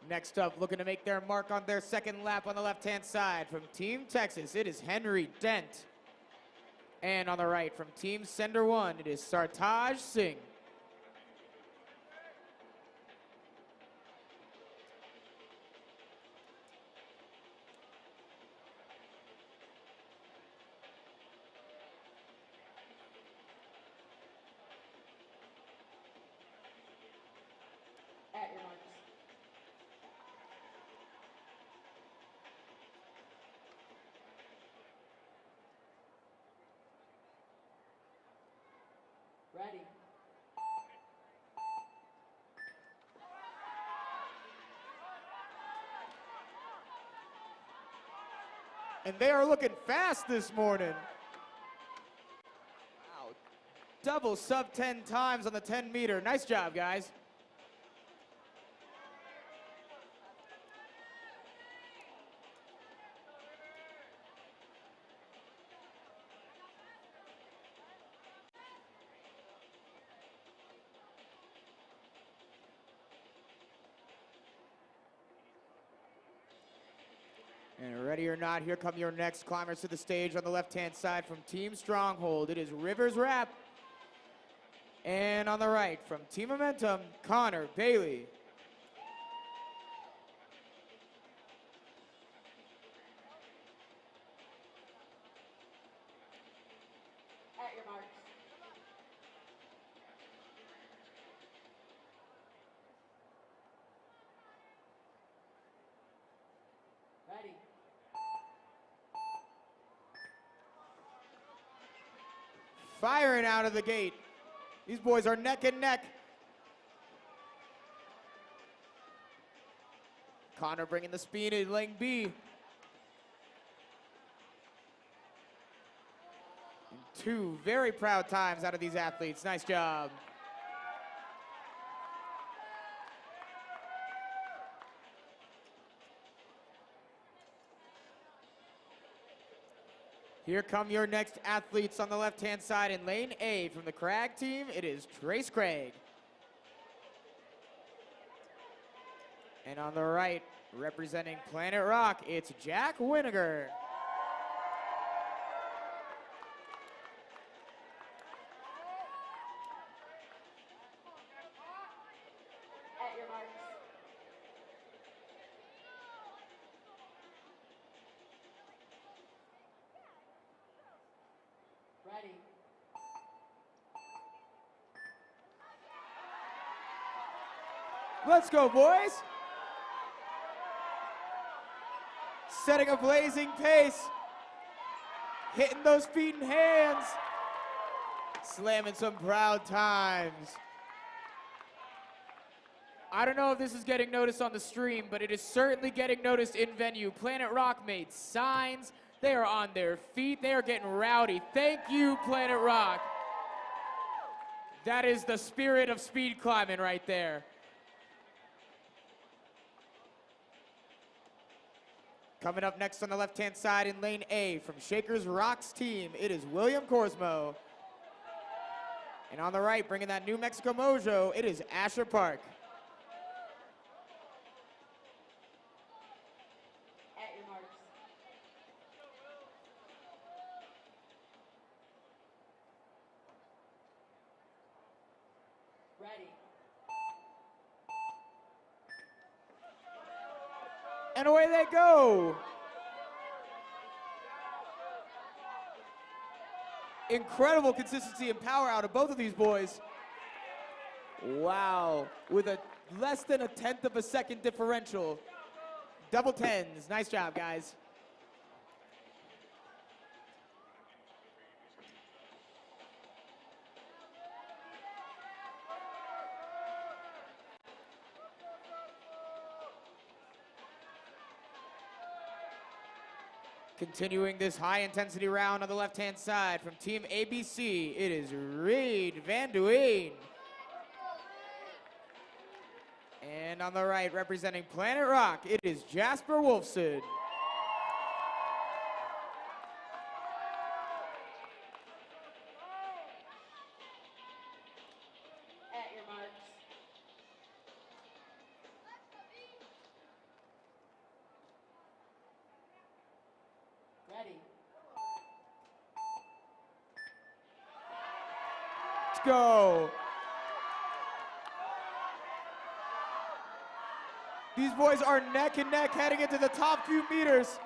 Next up, looking to make their mark on their second lap on the left-hand side from Team Texas, it is Henry Dent. And on the right, from Team Sender 1, it is Sartaj Singh. At your marks. Ready. And they are looking fast this morning. Wow. Double sub 10 times on the 10 meter. Nice job, guys. And ready or not, here come your next climbers to the stage on the left-hand side from Team Stronghold. It is Rivers Rap. And on the right, from Team Momentum, Connor Bailey. At your marks. Ready. Firing out of the gate. These boys are neck and neck. Connor bringing the speed in lane B. And two very proud times out of these athletes. Nice job. Here come your next athletes on the left-hand side in lane A from the Crag team. It is Trace Craig. And on the right, representing Planet Rock, it's Jack Winiger. At your marks. Ready. Let's go, boys. Setting a blazing pace. Hitting those feet and hands. Slamming some proud times. I don't know if this is getting noticed on the stream, but it is certainly getting noticed in venue. Planet Rock made signs. They are on their feet. They are getting rowdy. Thank you, Planet Rock. That is the spirit of speed climbing right there. Coming up next on the left-hand side in lane A from Shakers Rock's team, it is William Corsmo. And on the right, bringing that New Mexico mojo, it is Asher Park. At your marks. Ready. And away they go. Incredible consistency and power out of both of these boys. Wow, with a less than a 1/10 of a second differential. Double tens, nice job, guys. Continuing this high-intensity round on the left-hand side from Team ABC, it is Reed Van Duyn. And on the right, representing Planet Rock, it is Jasper Wolfson. At your marks. Ready. Let's go. These boys are neck and neck heading into the top few meters.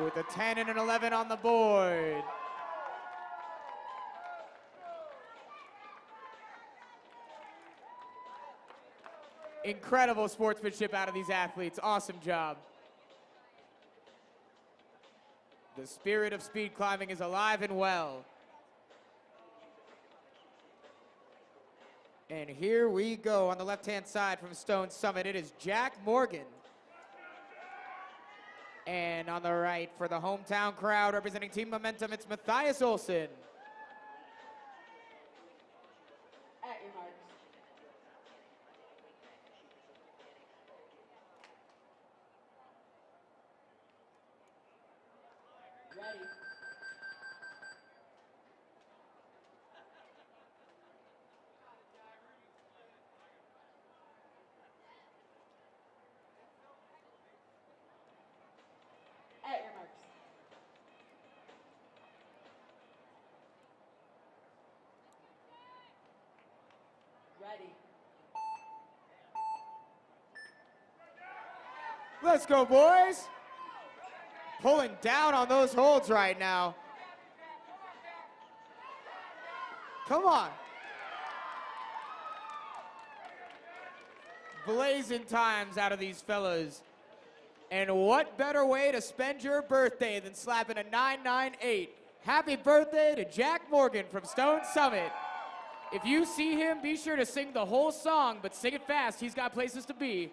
With a 10 and an 11 on the board. Incredible sportsmanship out of these athletes. Awesome job. The spirit of speed climbing is alive and well. And here we go on the left-hand side from Stone Summit. It is Jack Morgan. And on the right for the hometown crowd representing Team Momentum, it's Matthias Olsen. At your marks. Ready. At your marks. Ready. Let's go, boys. Pulling down on those holds right now. Come on. Blazing times out of these fellas. And what better way to spend your birthday than slapping a 998? Happy birthday to Jack Morgan from Stone Summit. If you see him, be sure to sing the whole song, but sing it fast. He's got places to be.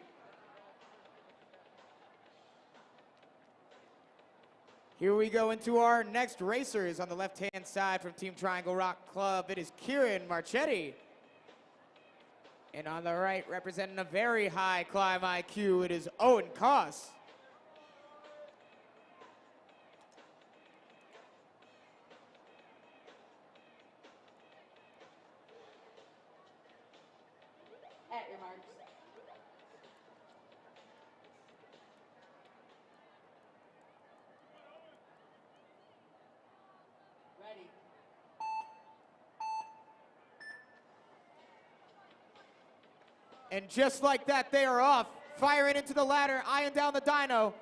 Here we go into our next racers on the left-hand side from Team Triangle Rock Club. It is Kieran Marchetti. And on the right, representing a very high climb IQ, it is Owen Koss. At your marks. Ready. And just like that, they are off. Firing into the ladder, eyeing down the dyno.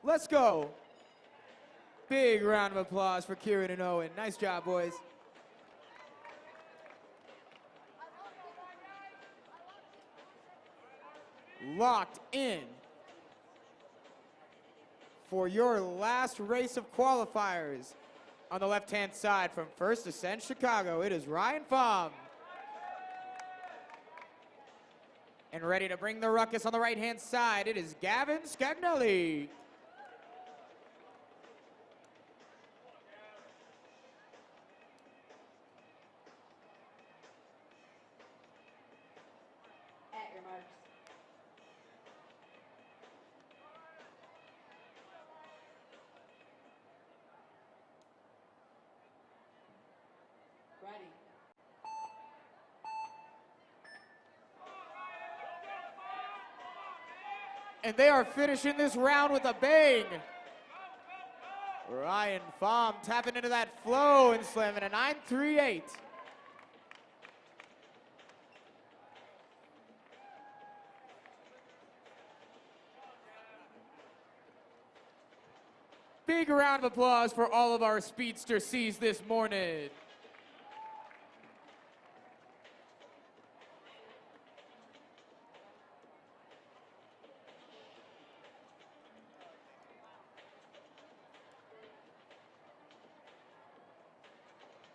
Let's go. Big round of applause for Kieran and Owen. Nice job, boys. Locked in for your last race of qualifiers. On the left-hand side from First Ascent Chicago, it is Ryan Pham. And ready to bring the ruckus on the right-hand side, it is Gavin Scagnelli. At your marks. Ready. And they are finishing this round with a bang. Ryan Pham tapping into that flow and slamming a 9.38. Big round of applause for all of our Speedster Cs this morning.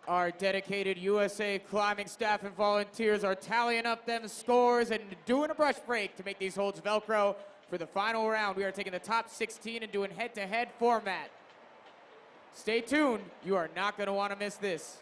Our dedicated USA climbing staff and volunteers are tallying up them scores and doing a brush break to make these holds Velcro. For the final round, we are taking the top 16 and doing head-to-head format. Stay tuned. You are not going to want to miss this.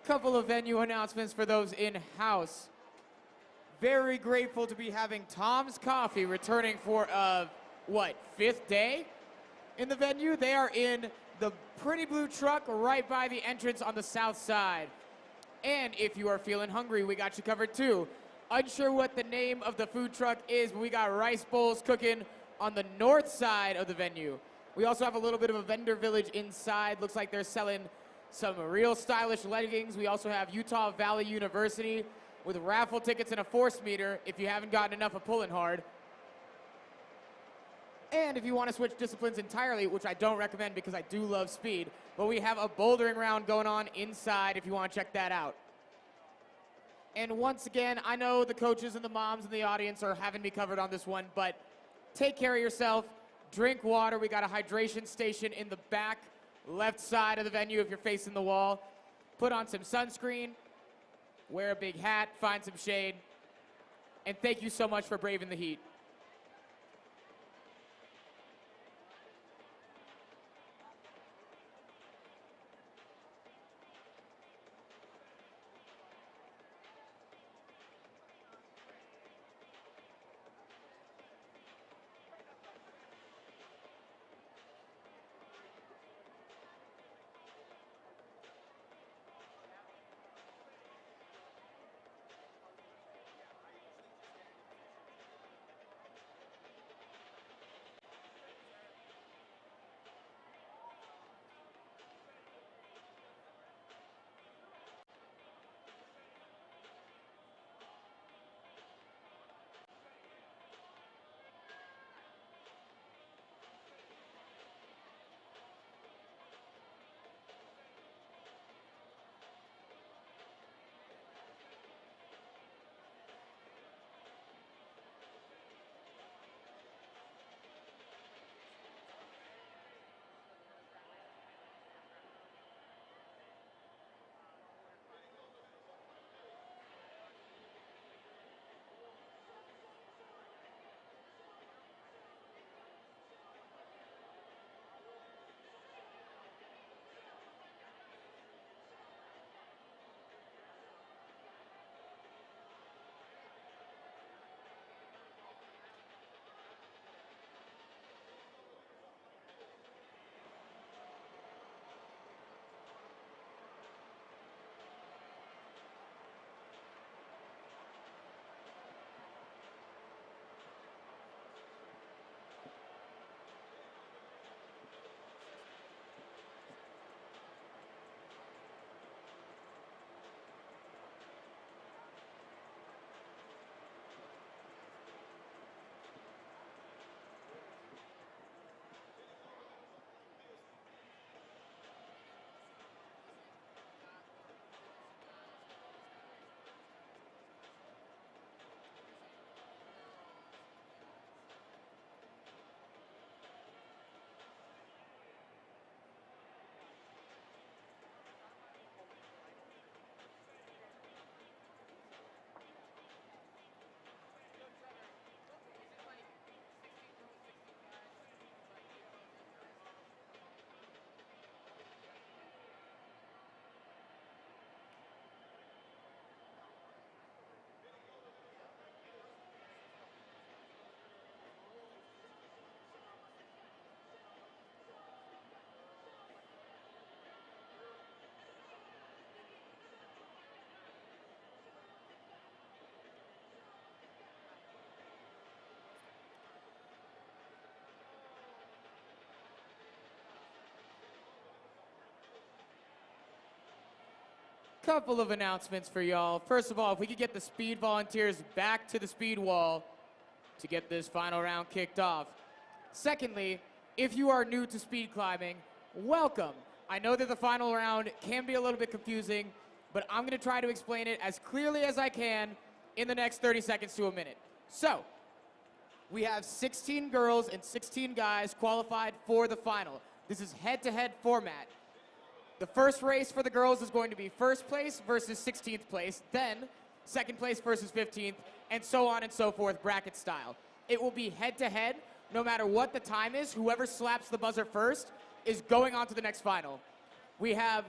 Couple of venue announcements for those in-house. Very grateful to be having Tom's Coffee returning for fifth day in the venue. They are in the pretty blue truck right by the entrance on the south side. And if you are feeling hungry, we got you covered too. Unsure what the name of the food truck is, but we got rice bowls cooking on the north side of the venue. We also have a little bit of a vendor village inside. Looks like they're selling some real stylish leggings. We also have Utah Valley University with raffle tickets and a force meter if you haven't gotten enough of pulling hard. And if you want to switch disciplines entirely, which I don't recommend because I do love speed, but we have a bouldering round going on inside if you want to check that out. And once again, I know the coaches and the moms in the audience are having me covered on this one, but take care of yourself, drink water. We got a hydration station in the back left side of the venue if you're facing the wall. Put on some sunscreen, wear a big hat, find some shade, and thank you so much for braving the heat. Couple of announcements for y'all. First of all, if we could get the speed volunteers back to the speed wall to get this final round kicked off. Secondly, if you are new to speed climbing, welcome. I know that the final round can be a little bit confusing, but I'm going to try to explain it as clearly as I can in the next 30 seconds to a minute. So, we have 16 girls and 16 guys qualified for the final. This is head-to-head format. The first race for the girls is going to be first place versus 16th place, then second place versus 15th, and so on and so forth, bracket style. It will be head-to-head, no matter what the time is. Whoever slaps the buzzer first is going on to the next final. We have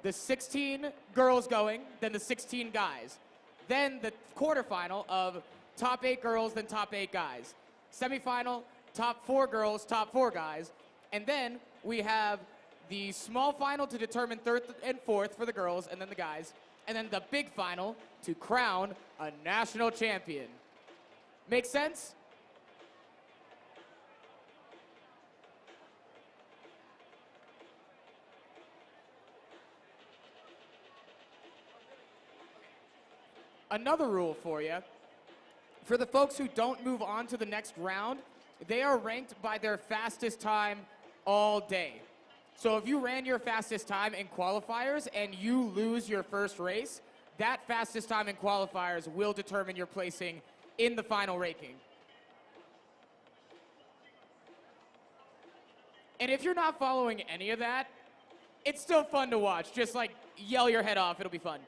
the 16 girls going, then the 16 guys. Then the quarterfinal of top 8 girls, then top 8 guys. Semifinal, top 4 girls, top 4 guys. And then we have the small final to determine 3rd and 4th for the girls and then the guys. And then the big final to crown a national champion. Make sense? Another rule for you. For the folks who don't move on to the next round, they are ranked by their fastest time all day. So if you ran your fastest time in qualifiers and you lose your first race, that fastest time in qualifiers will determine your placing in the final ranking. And if you're not following any of that, it's still fun to watch. Just like yell your head off, it'll be fun.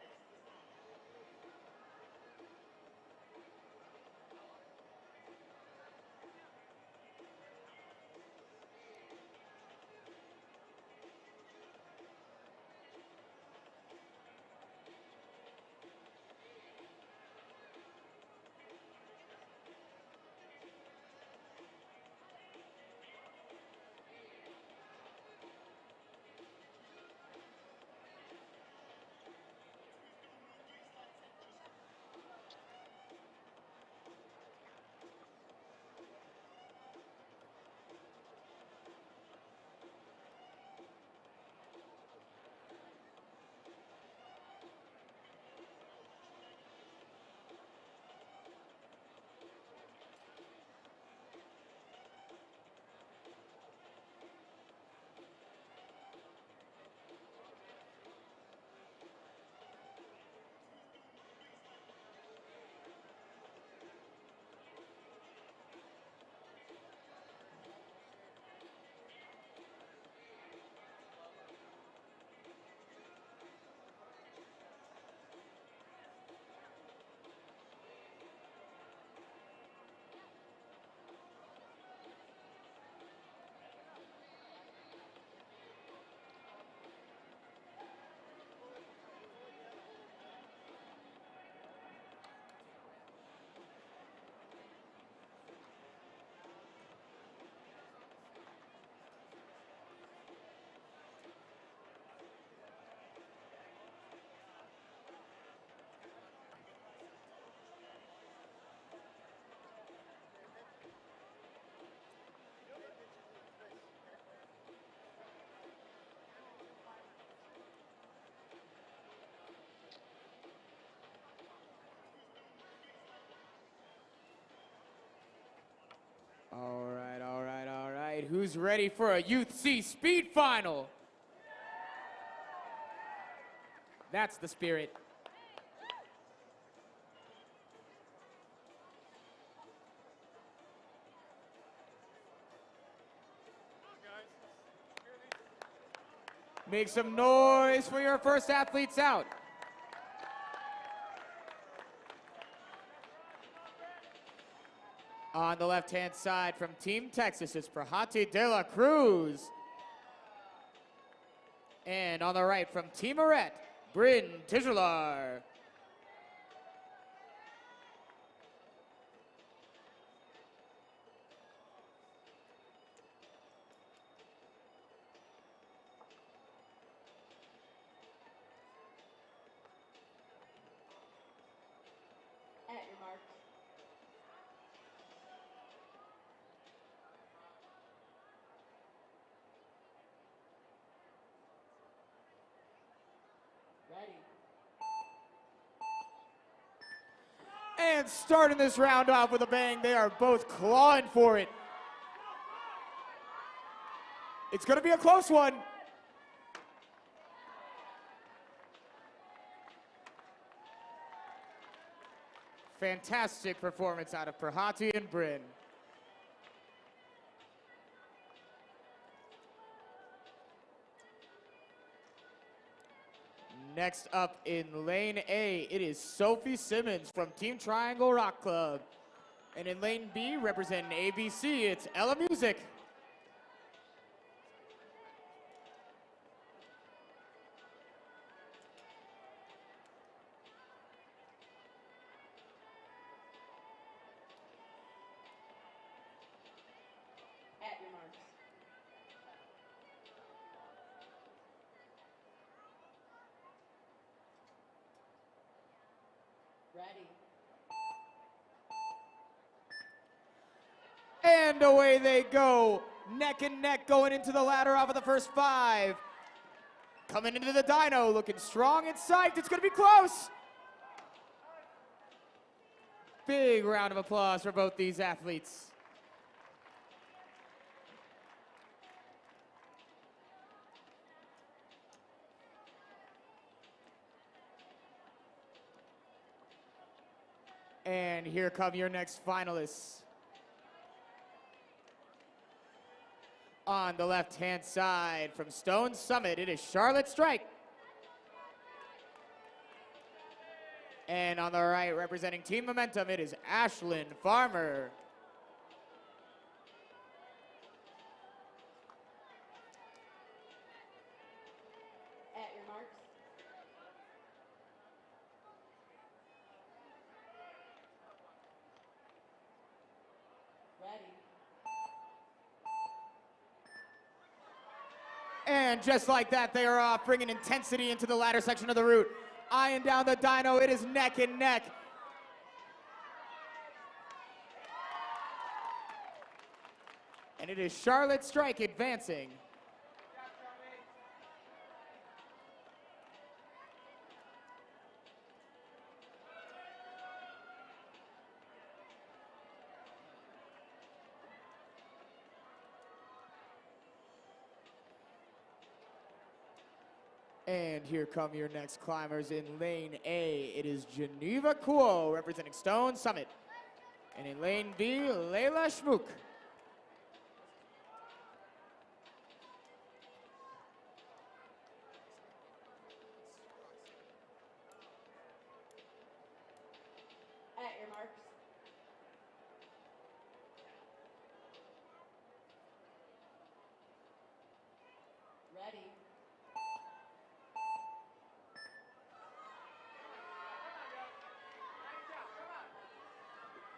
All right, all right, all right. Who's ready for a Youth C Speed Final? That's the spirit. Make some noise for your first athletes out. On the left-hand side from Team Texas is Prahati de la Cruz. And on the right from Team Arette, Bryn Tijolar. At your mark. Ready. And starting this round off with a bang, they are both clawing for it. It's going to be a close one. Fantastic performance out of Prahati and Bryn. Next up in lane A, it is Sophie Simmons from Team Triangle Rock Club. And in lane B, representing ABC, it's Ella Music. And away they go, neck and neck going into the ladder off of the first 5. Coming into the dyno, looking strong and psyched. It's gonna be close. Big round of applause for both these athletes. And here come your next finalists. On the left-hand side from Stone Summit, it is Charlotte Strike. And on the right, representing Team Momentum, it is Ashlyn Farmer. At your marks. Ready. And just like that, they are off, bringing intensity into the ladder section of the route. Eyeing down the dyno, it is neck and neck. And it is Charlotte Strike advancing. And here come your next climbers in lane A. It is Geneva Kuo representing Stone Summit. And in lane B, Layla Schmook. At your marks. Ready.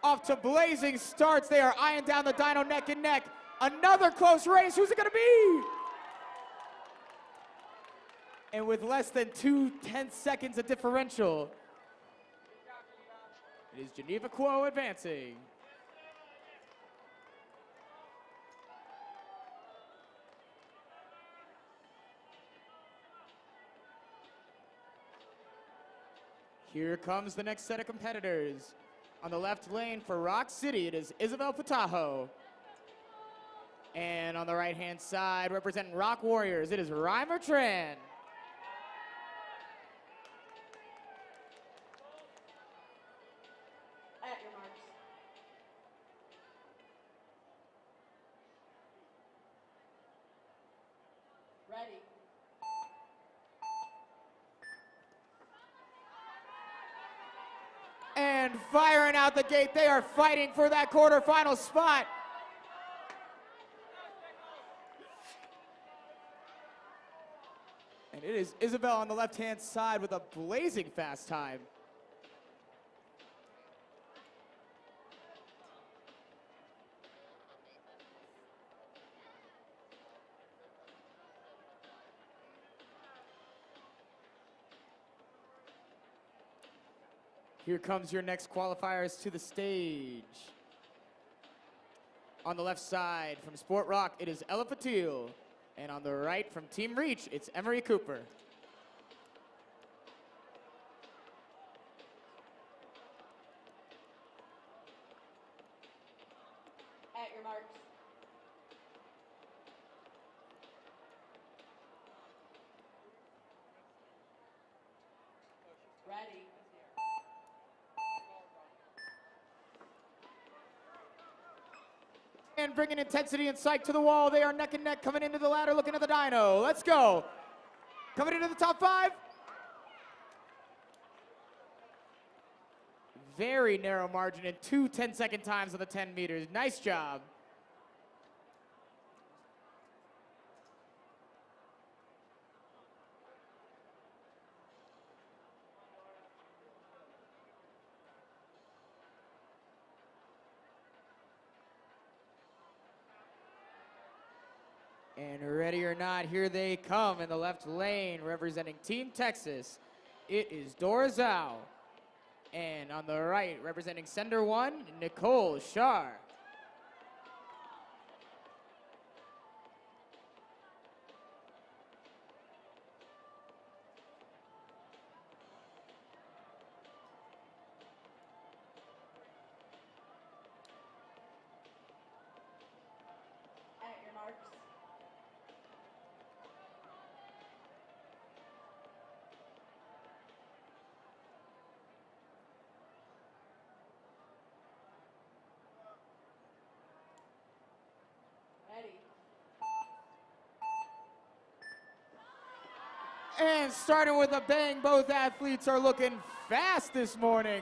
Off to blazing starts. They are eyeing down the dyno neck and neck. Another close race. Who's it going to be? And with less than 2/10 seconds of differential, it is Geneva Kuo advancing. Here comes the next set of competitors. On the left lane for Rock City, it is Isabel Patajo. And on the right-hand side, representing Rock Warriors, it is Reimer Tran. At your marks. Ready. And firing out the gate, they are fighting for that quarterfinal spot. And it is Isabel on the left-hand side with a blazing fast time. Here comes your next qualifiers to the stage. On the left side from Sport Rock, it is Ella Patil. And on the right from Team Reach, it's Emery Cooper. At your marks. Ready. And bringing intensity and psych to the wall. They are neck and neck coming into the ladder, looking at the dyno. Let's go. Coming into the top 5. Very narrow margin and 2 10-second times on the 10 meters. Nice job. And ready or not, here they come in the left lane, representing Team Texas. It is Dora Zhao. And on the right, representing Sender 1, Nicole Shar. And starting with a bang, both athletes are looking fast this morning.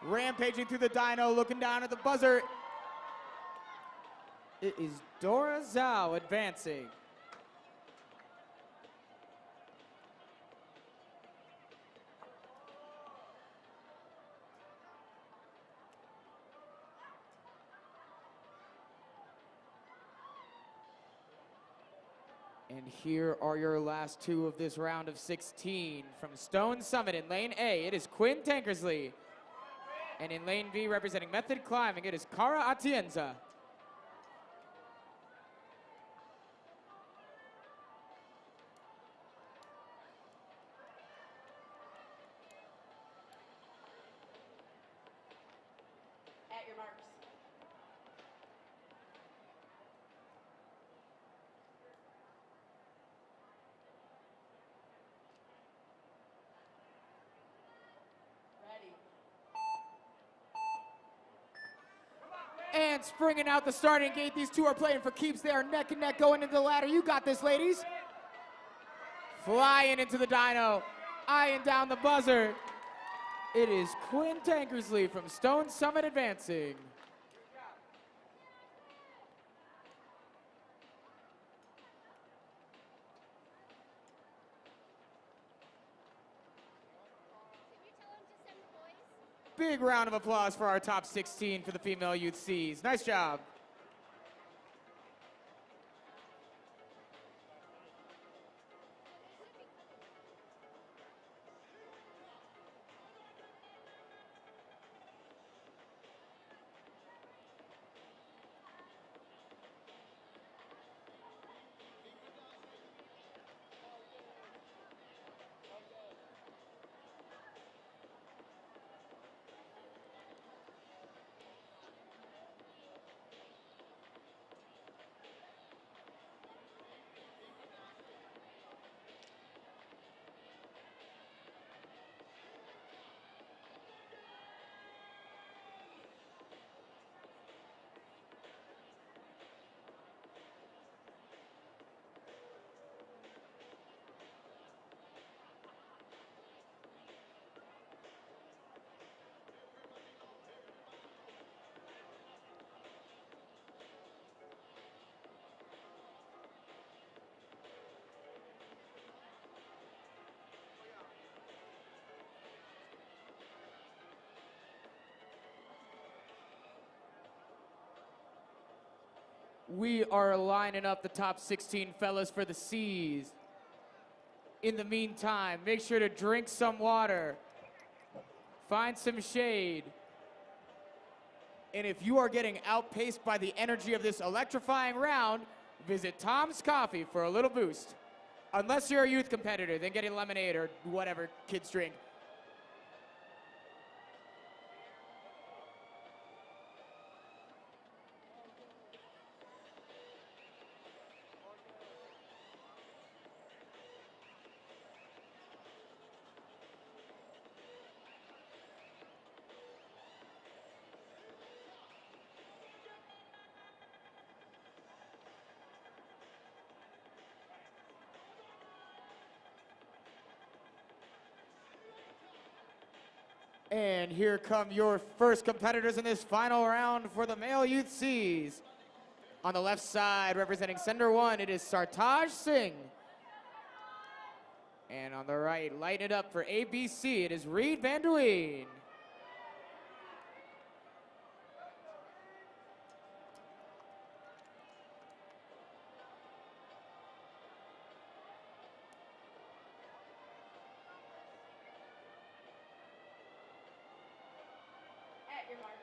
Rampaging through the dyno, looking down at the buzzer. It is Dora Zhao advancing. And here are your last two of this round of 16. From Stone Summit in lane A, it is Quinn Tankersley. And in lane B, representing Method Climbing, it is Cara Atienza. At your marks. Ready. And springing out the starting gate, these two are playing for keeps. They are neck and neck going into the ladder. You got this, ladies. Flying into the dyno, eyeing down the buzzer. It is Quinn Tankersley from Stone Summit advancing. Big round of applause for our top 16 for the female youth Cs. Nice job. We are lining up the top 16 fellas for the C's. In the meantime, make sure to drink some water, find some shade, and if you are getting outpaced by the energy of this electrifying round, visit Tom's Coffee for a little boost. Unless you're a youth competitor, then get a lemonade or whatever kids drink. And here come your first competitors in this final round for the male youth Cs. On the left side, representing Sender 1, it is Sartaj Singh. And on the right, lighting it up for ABC, it is Reed Van Duyn. At your marks.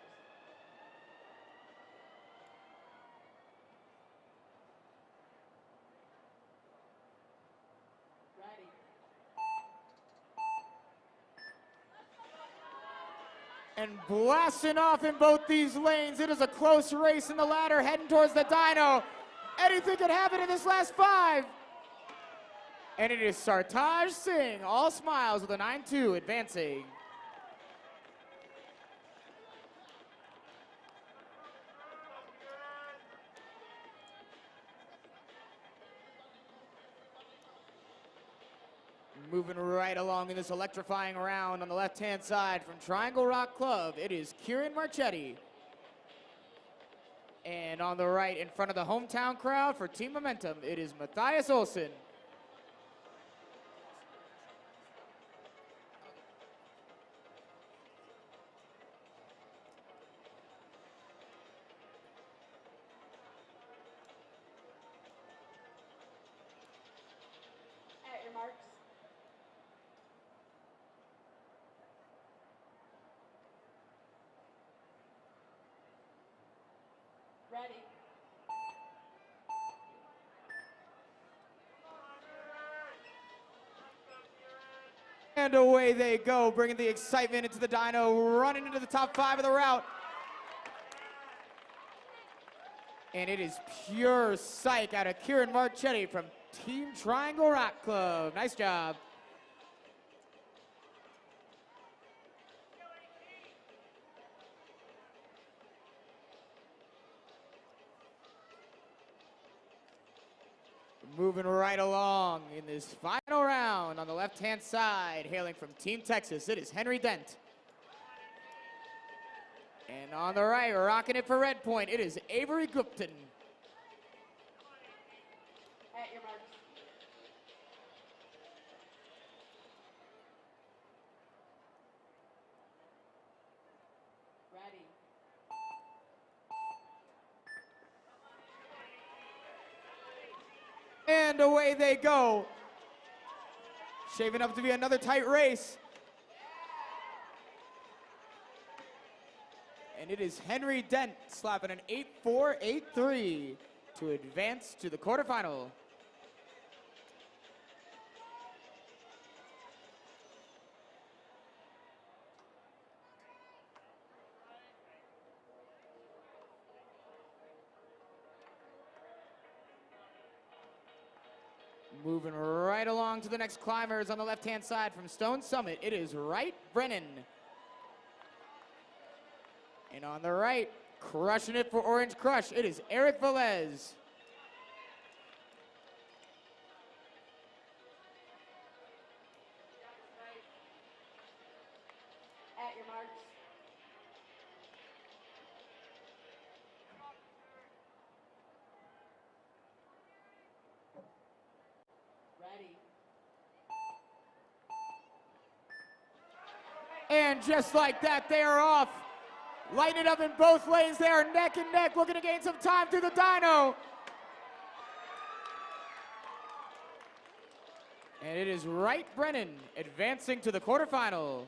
Ready. And blasting off in both these lanes. It is a close race in the ladder heading towards the dyno. Anything could happen in this last 5. And it is Sartaj Singh, all smiles with a 9-2 advancing. Moving right along in this electrifying round on the left-hand side from Triangle Rock Club, it is Kieran Marchetti. And on the right, in front of the hometown crowd for Team Momentum, it is Matthias Olsen. At your marks. Ready. And away they go, bringing the excitement into the dyno, running into the top 5 of the route. And it is pure psych out of Kieran Marchetti from Team Triangle Rock Club. Nice job. Moving right along in this final round on the left-hand side, hailing from Team Texas, it is Henry Dent. And on the right, rocking it for Red Point, it is Avery Gupton. At your marks. Ready. And away they go. Shaping up to be another tight race. And it is Henry Dent slapping an 8.4, 8.3 to advance to the quarterfinal. Moving right along to the next climbers on the left-hand side from Stone Summit, it is Wright Brennan. And on the right, crushing it for Orange Crush, it is Eric Velez. At your marks. Ready. And just like that, they are off. Lighting it up in both lanes. They are neck and neck, looking to gain some time through the dyno. And it is Wright Brennan advancing to the quarterfinal.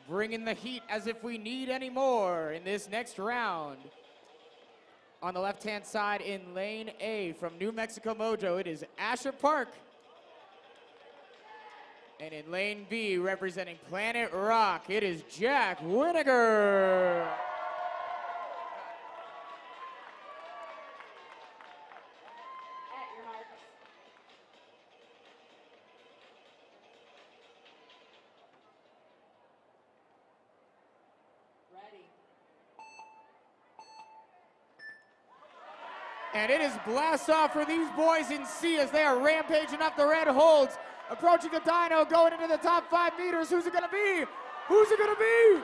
Bringing the heat as if we need any more in this next round. On the left-hand side in lane A from New Mexico Mojo, it is Asher Park. And in lane B, representing Planet Rock, it is Jack Winiger. At your marks. Ready. And it is blast off for these boys in C as they are rampaging up the red holds. Approaching the dyno, going into the top 5 meters. Who's it gonna be? Who's it gonna be?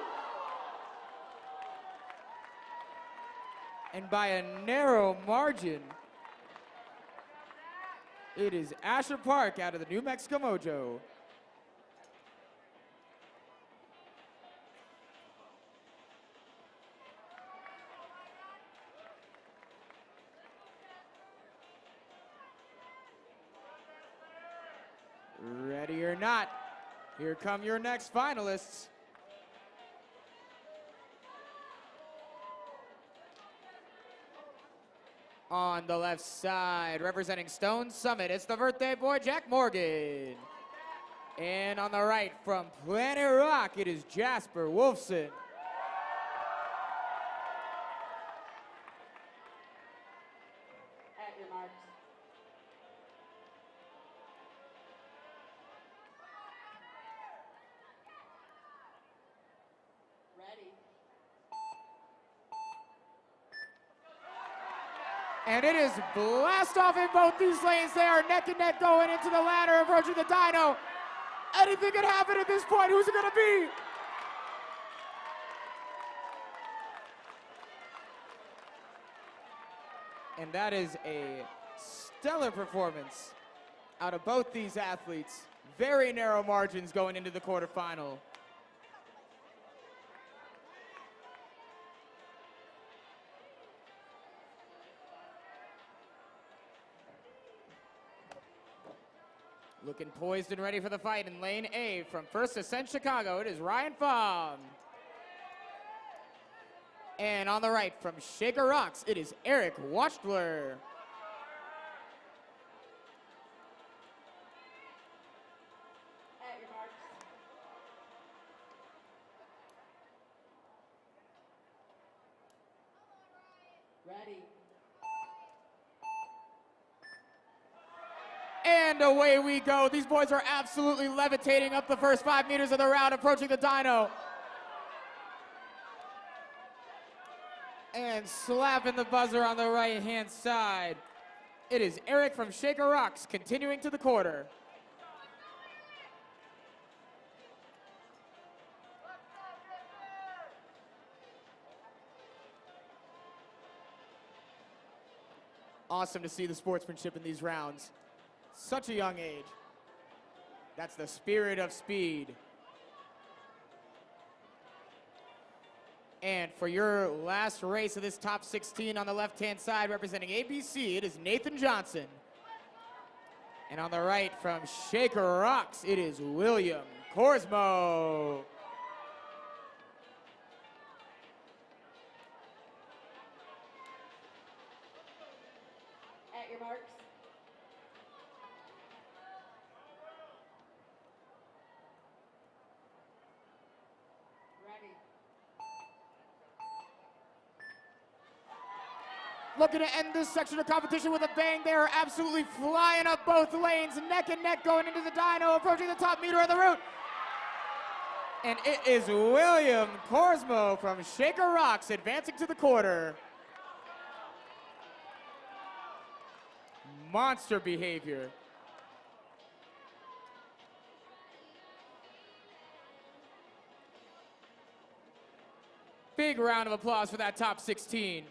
And by a narrow margin, it is Asher Park out of the New Mexico Mojo. Ready or not, here come your next finalists. On the left side, representing Stone Summit, it's the birthday boy, Jack Morgan. And on the right, from Planet Rock, it is Jasper Wolfson. At your marks. And it is blast off in both these lanes. They are neck and neck going into the ladder, approaching the dyno. Anything can happen at this point. Who's it gonna be? And that is a stellar performance out of both these athletes. Very narrow margins going into the quarterfinal. Looking poised and ready for the fight in lane A from First Ascent Chicago, it is Ryan Pham. And on the right from Shaker Rocks, it is Eric Wachtler. At your marks. Ready. And away we go. These boys are absolutely levitating up the first 5 meters of the round, approaching the dyno. And slapping the buzzer on the right-hand side. It is Eric from Shaker Rocks continuing to the quarter. Awesome to see the sportsmanship in these rounds. Such a young age. That's the spirit of speed. And for your last race of this top 16 on the left-hand side, representing ABC, it is Nathan Johnson. And on the right from Shaker Rocks, it is William Korsmo. At your marks. Ready. Looking to end this section of competition with a bang. They are absolutely flying up both lanes, neck and neck going into the dyno, approaching the top meter of the route. And it is William Korsmo from Shaker Rocks advancing to the quarter. Monster behavior. Big round of applause for that top 16.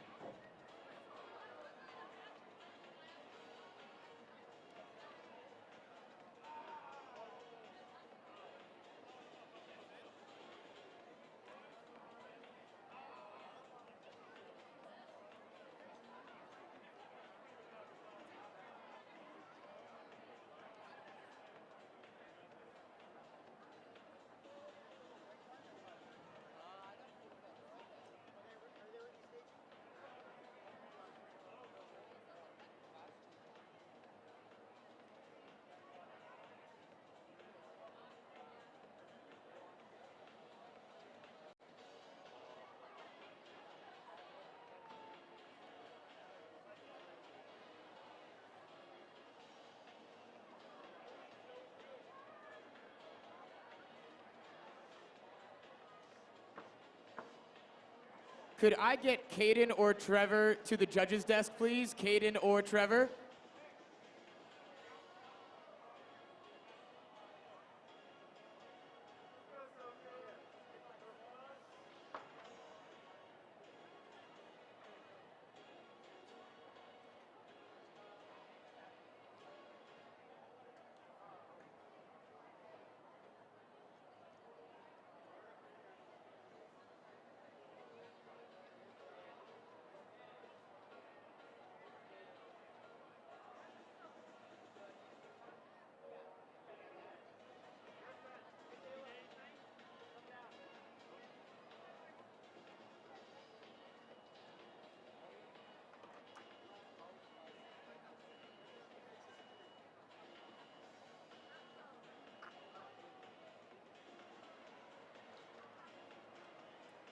Could I get Caden or Trevor to the judges' desk, please? Caden or Trevor?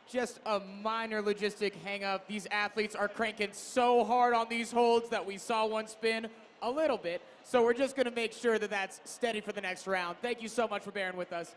Just a minor logistic hang-up. These athletes are cranking so hard on these holds that we saw one spin a little bit. So we're just gonna make sure that that's steady for the next round. Thank you so much for bearing with us.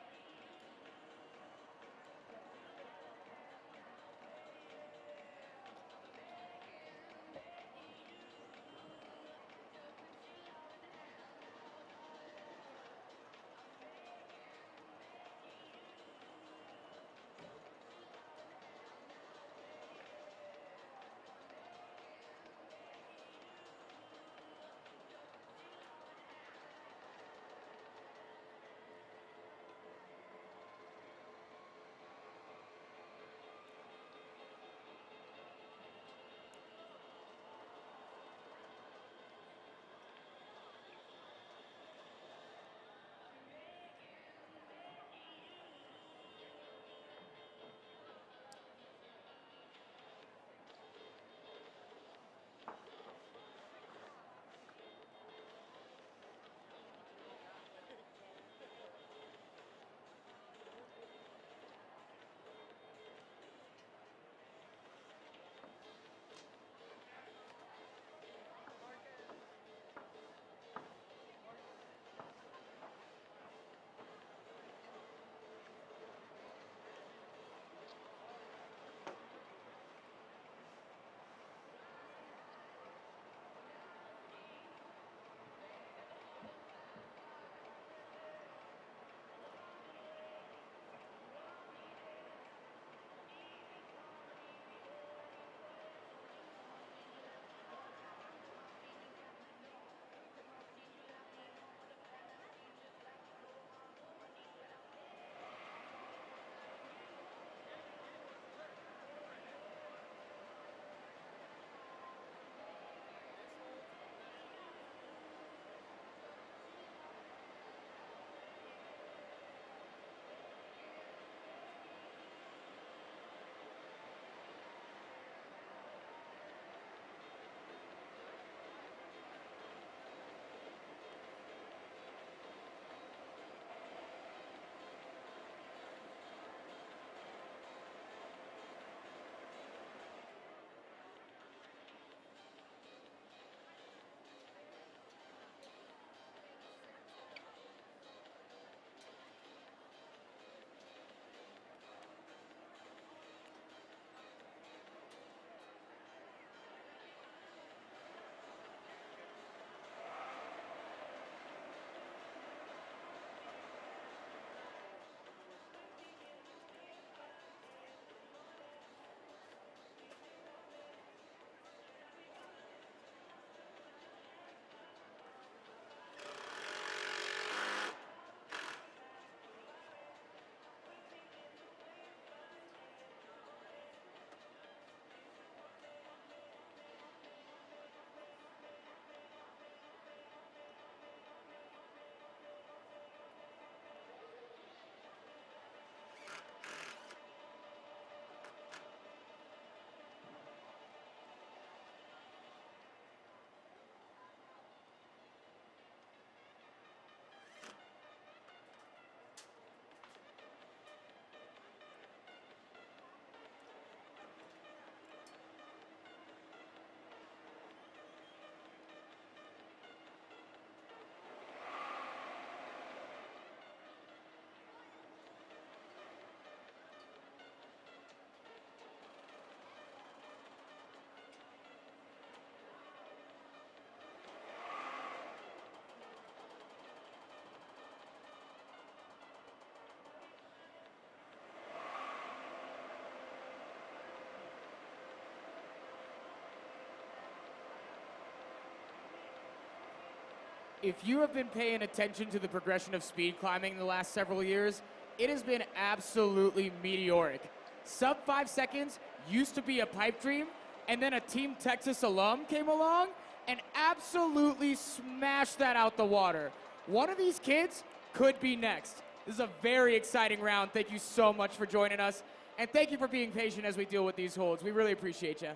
If you have been paying attention to the progression of speed climbing in the last several years, it has been absolutely meteoric. Sub 5 seconds used to be a pipe dream, and then a Team Texas alum came along and absolutely smashed that out the water. One of these kids could be next. This is a very exciting round. Thank you so much for joining us, and thank you for being patient as we deal with these holds. We really appreciate you.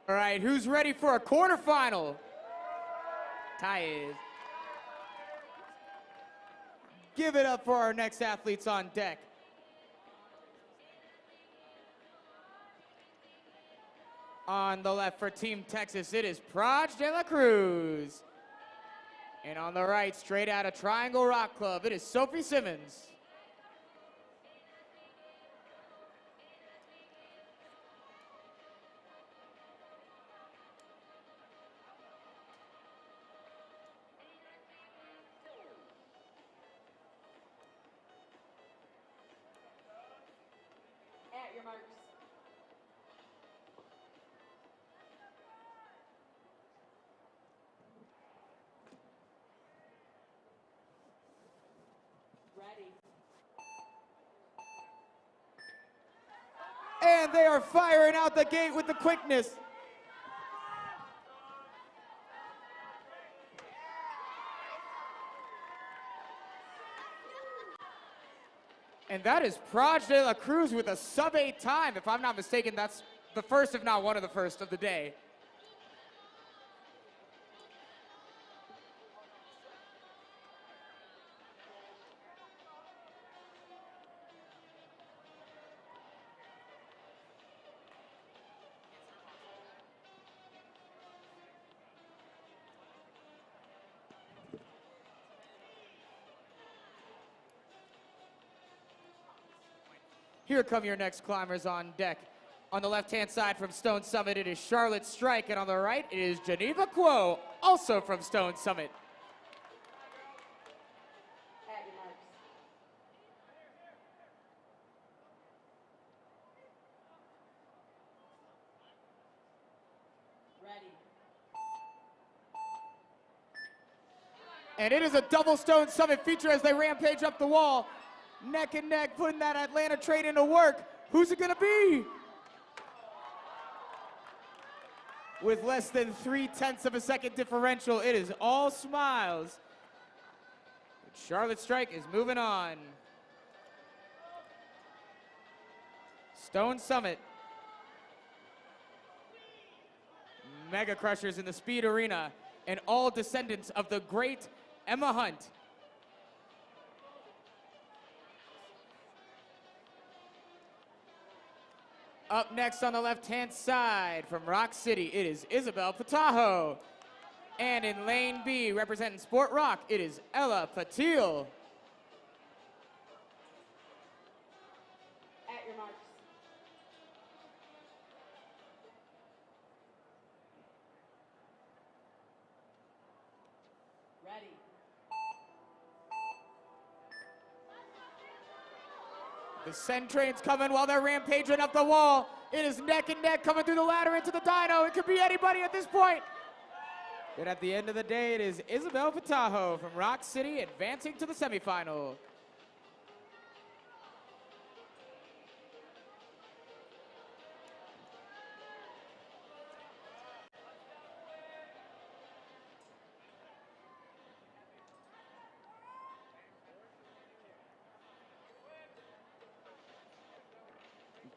All right, who's ready for a quarterfinal? Ty is. Give it up for our next athletes on deck. On the left for Team Texas, it is Praj de la Cruz. And on the right, straight out of Triangle Rock Club, it is Sophie Simmons. At your marks. Ready. And they are firing out the gate with the quickness. And that is Praj de la Cruz with a sub-8 time. If I'm not mistaken, that's the first, if not one of the first of the day. Here come your next climbers on deck. On the left-hand side from Stone Summit, it is Charlotte Strike, and on the right, it is Geneva Kuo, also from Stone Summit. At your marks. Ready. And it is a double Stone Summit feature as they rampage up the wall. Neck and neck, putting that Atlanta train into work. Who's it gonna be? With less than 0.3 of a second differential, it is all smiles. Charlotte Strike is moving on. Stone Summit. Mega Crushers in the Speed Arena, and all descendants of the great Emma Hunt. Up next on the left-hand side from Rock City, it is Isabel Patajo. And in lane B, representing Sport Rock, it is Ella Patil. At your marks. Ready. The Sen train's coming while they're rampaging up the wall. It is neck and neck coming through the ladder into the dyno. It could be anybody at this point. And at the end of the day, it is Isabel Patajo from Rock City advancing to the semifinal.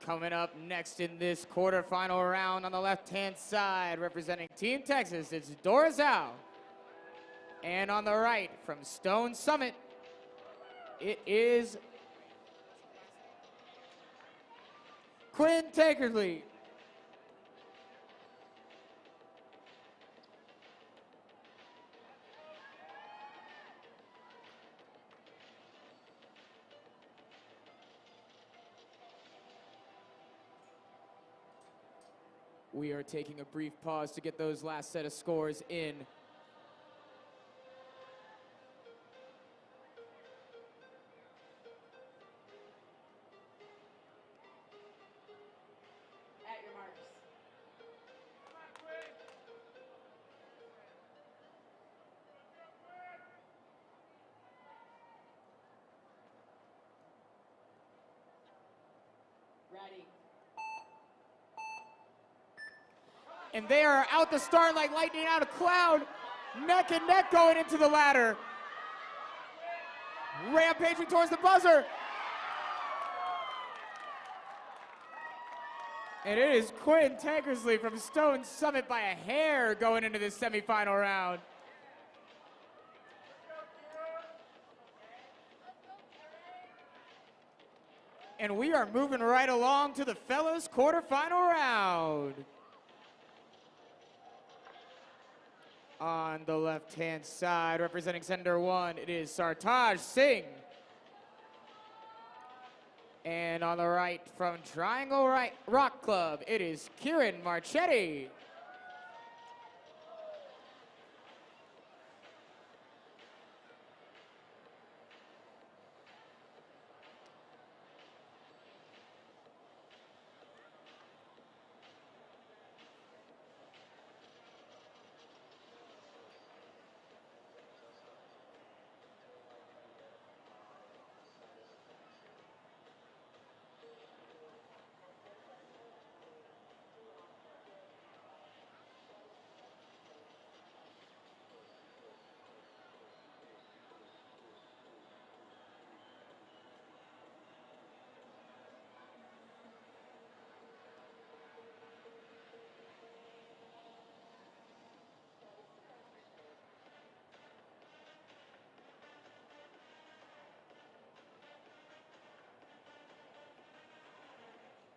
Coming up next in this quarterfinal round on the left-hand side, representing Team Texas, it's Dora Zhao. And on the right, from Stone Summit, it is Quinn Tankersley. We are taking a brief pause to get those last set of scores in. At your marks. Ready. And they are out the start like lightning out of cloud. Neck and neck going into the ladder. Rampaging towards the buzzer. And it is Quinn Tankersley from Stone Summit by a hair going into this semifinal round. And we are moving right along to the fellas quarterfinal round. On the left-hand side, representing Sender 1, it is Sartaj Singh. And on the right, from Triangle Rock Club, it is Kieran Marchetti.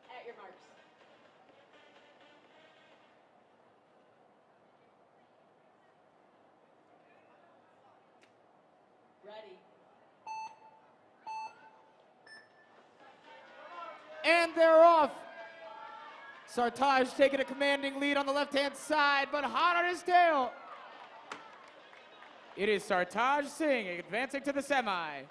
At your marks. Ready. And they're off. Sartaj taking a commanding lead on the left-hand side, but hot on his tail. It is Sartaj Singh advancing to the semi.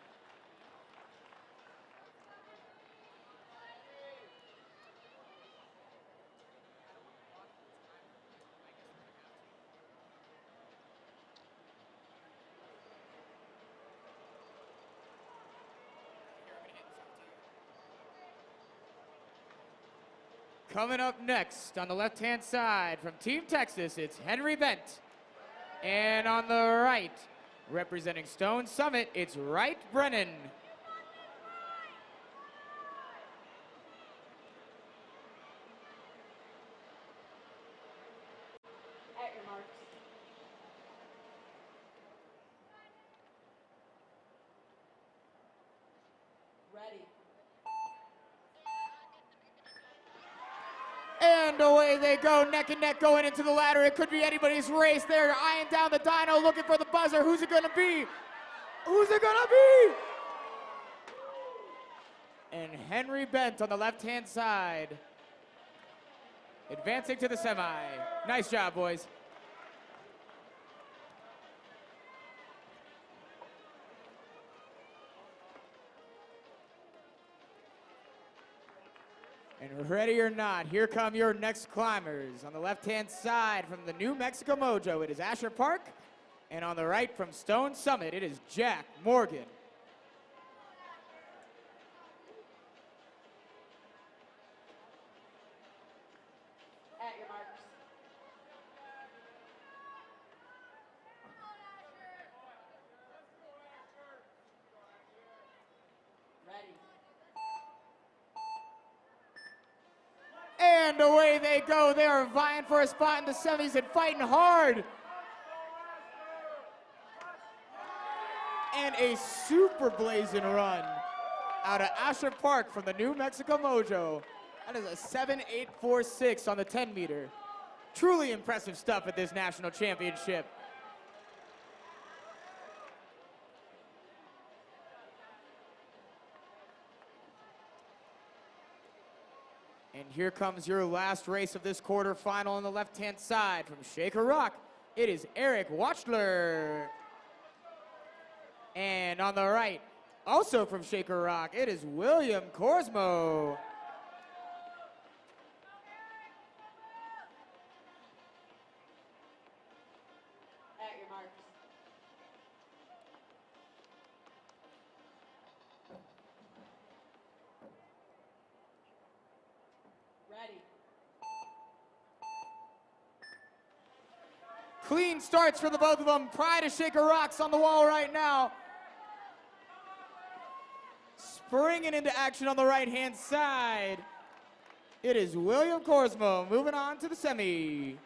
Coming up next on the left-hand side from Team Texas, it's Henry Bent. And on the right, representing Stone Summit, it's Wright Brennan. And away they go, neck and neck going into the ladder. It could be anybody's race. They're eyeing down the dyno, looking for the buzzer. Who's it gonna be? Who's it gonna be? And Henry Bent on the left-hand side, advancing to the semi. Nice job, boys. And ready or not, here come your next climbers. On the left-hand side from the New Mexico Mojo, it is Asher Park. And on the right from Stone Summit, it is Jack Morgan. At your marks. Ready. And away they go. They are vying for a spot in the semis and fighting hard. And a super blazing run out of Asher Park from the New Mexico Mojo. That is a 7.846 on the 10 meter. Truly impressive stuff at this national championship. And here comes your last race of this quarterfinal on the left-hand side from Shaker Rock. It is Eric Watchler. And on the right, also from Shaker Rock, it is William Korsmo. At your marks. Ready. Clean starts for the both of them. Pride of Shaker Rocks on the wall right now. Springing into action on the right-hand side, it is William Korsmo moving on to the semi.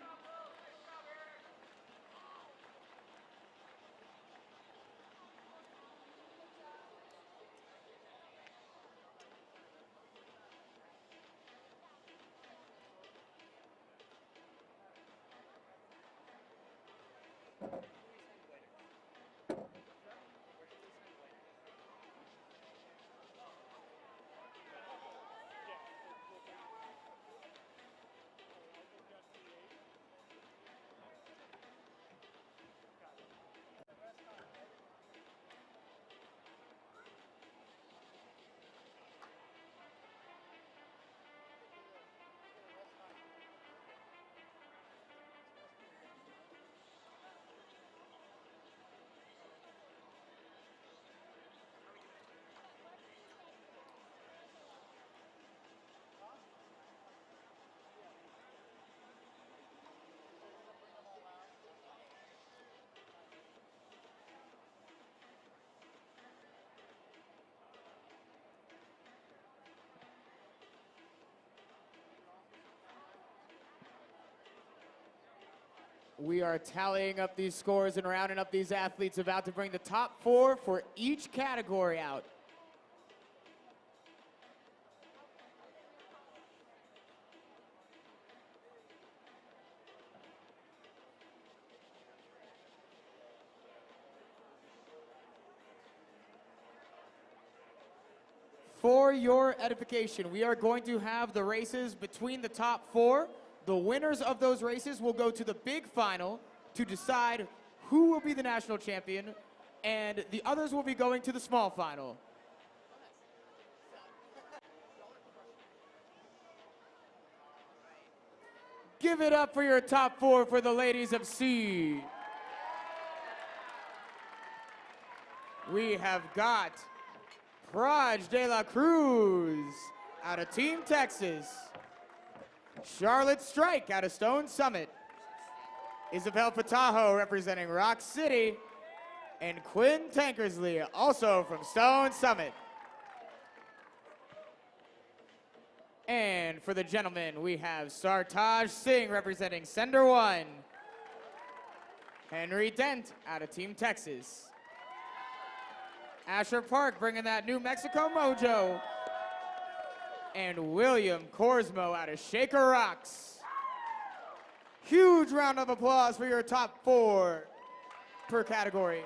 We are tallying up these scores and rounding up these athletes, about to bring the top 4 for each category out. For your edification, we are going to have the races between the top 4. The winners of those races will go to the big final to decide who will be the national champion, and the others will be going to the small final. Give it up for your top 4 for the ladies of C. We have got Praj de la Cruz out of Team Texas. Charlotte Strike out of Stone Summit. Isabel Patajo representing Rock City. And Quinn Tankersley, also from Stone Summit. And for the gentlemen, we have Sartaj Singh representing Sender 1. Henry Dent out of Team Texas. Asher Park bringing that New Mexico mojo. and William Korsmo out of Shaker Rocks. Huge round of applause for your top 4 per category.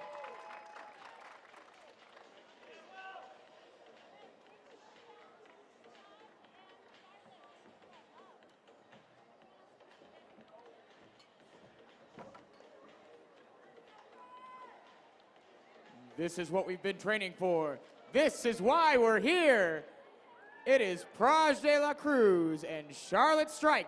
This is what we've been training for. This is why we're here. It is Praj de la Cruz and Charlotte Strike.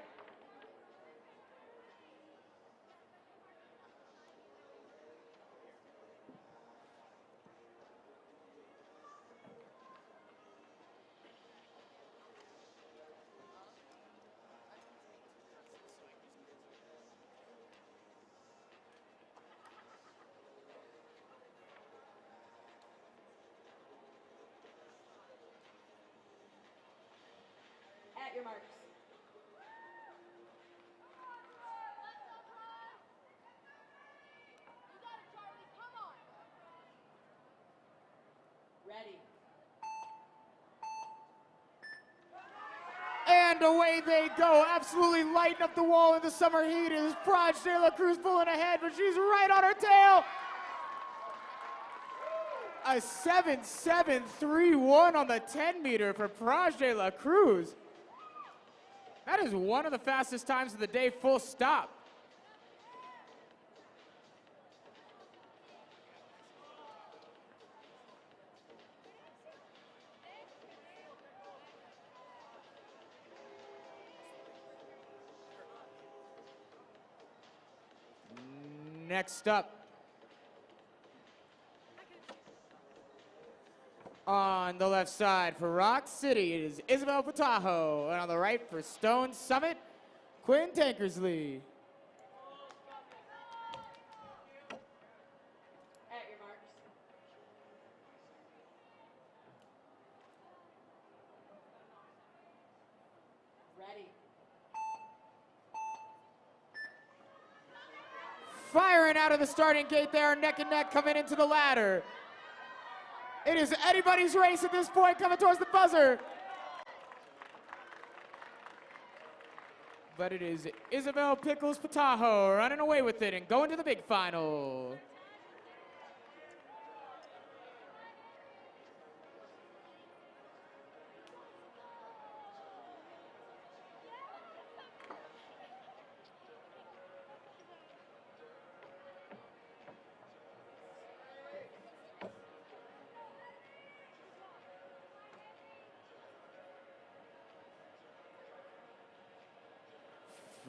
At your marks. Ready. And away they go, absolutely lighting up the wall in the summer heat. It is Praj de la Cruz pulling ahead, but she's right on her tail. A 7.731 on the 10 meter for Praj de la Cruz. That is one of the fastest times of the day, full stop. Next up, on the left side for Rock City, it is Isabel Patajo. And on the right for Stone Summit, Quinn Tankersley. At your marks. Ready. Firing out of the starting gate there, neck and neck coming into the ladder. It is anybody's race at this point, coming towards the buzzer. But it is Isabel Pickles Patajo running away with it and going to the big final.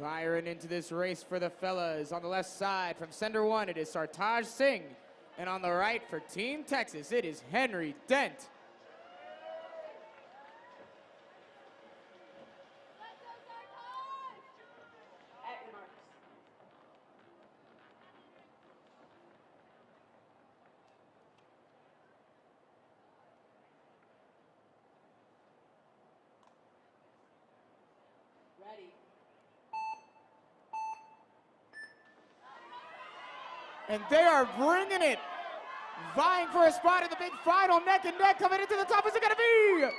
Firing into this race for the fellas. On the left side from Sender 1, it is Sartaj Singh. And on the right for Team Texas, it is Henry Dent. At your marks. Ready. And they are bringing it. Vying for a spot in the big final, neck and neck coming into the top. Is it gonna be?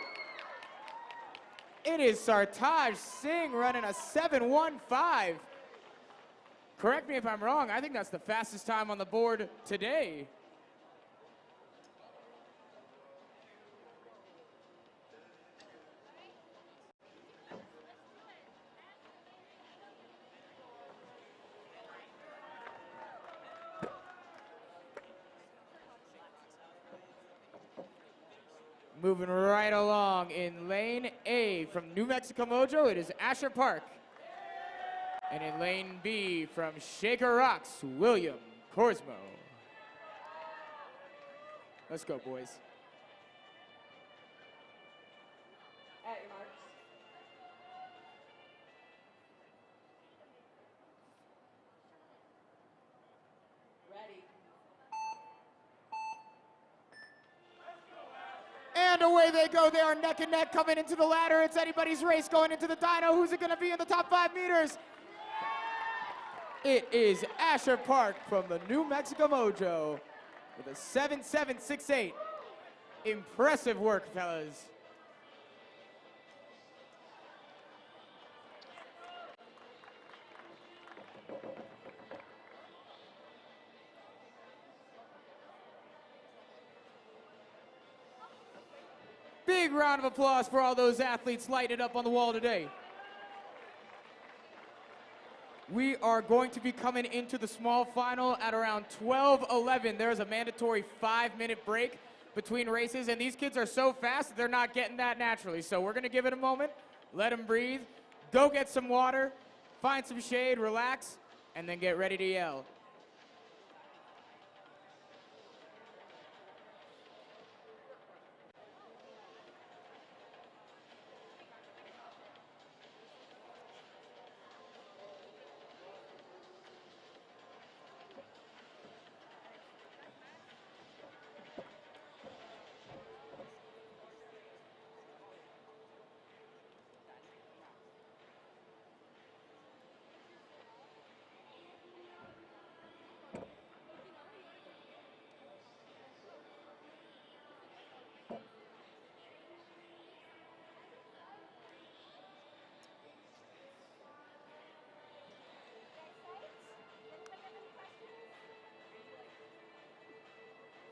It is Sartaj Singh running a 7.15. Correct me if I'm wrong, I think that's the fastest time on the board today. Moving right along in lane A from New Mexico Mojo, it is Asher Park. And in lane B from Shaker Rocks, William Korsmo. Let's go, boys. At your marks. Ready. And away they go. They are neck and neck coming into the ladder. It's anybody's race going into the dyno. Who's it going to be in the top 5 meters? It is Asher Park from the New Mexico Mojo with a 7.768. Impressive work, fellas. Big round of applause for all those athletes lighted up on the wall today. We are going to be coming into the small final at around 12:11. There's a mandatory 5-minute break between races, and these kids are so fast, they're not getting that naturally. So we're gonna give it a moment, let them breathe, go get some water, find some shade, relax, and then get ready to yell.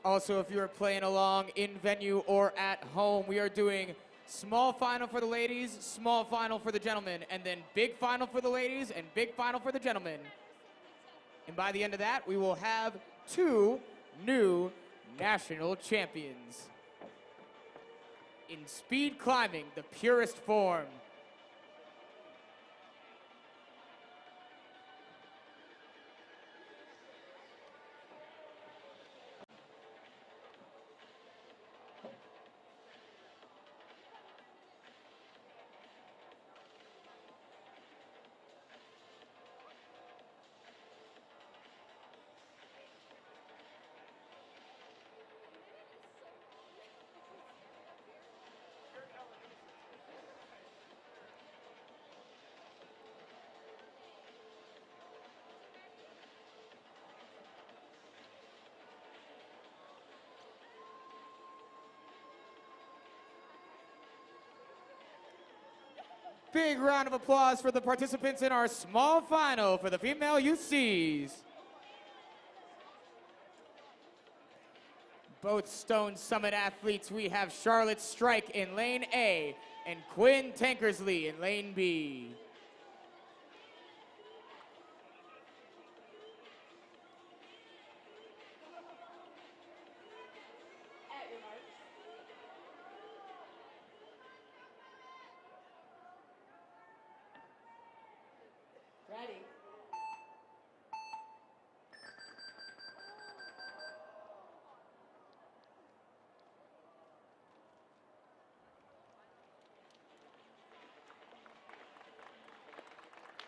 Also, if you're playing along in venue or at home, we are doing small final for the ladies, small final for the gentlemen, and then big final for the ladies and big final for the gentlemen. And by the end of that, we will have 2 new national champions in speed climbing, the purest form. Big round of applause for the participants in our small final for the female UCs. Both Stone Summit athletes, we have Charlotte Strike in lane A and Quinn Tankersley in lane B. At your marks. Ready.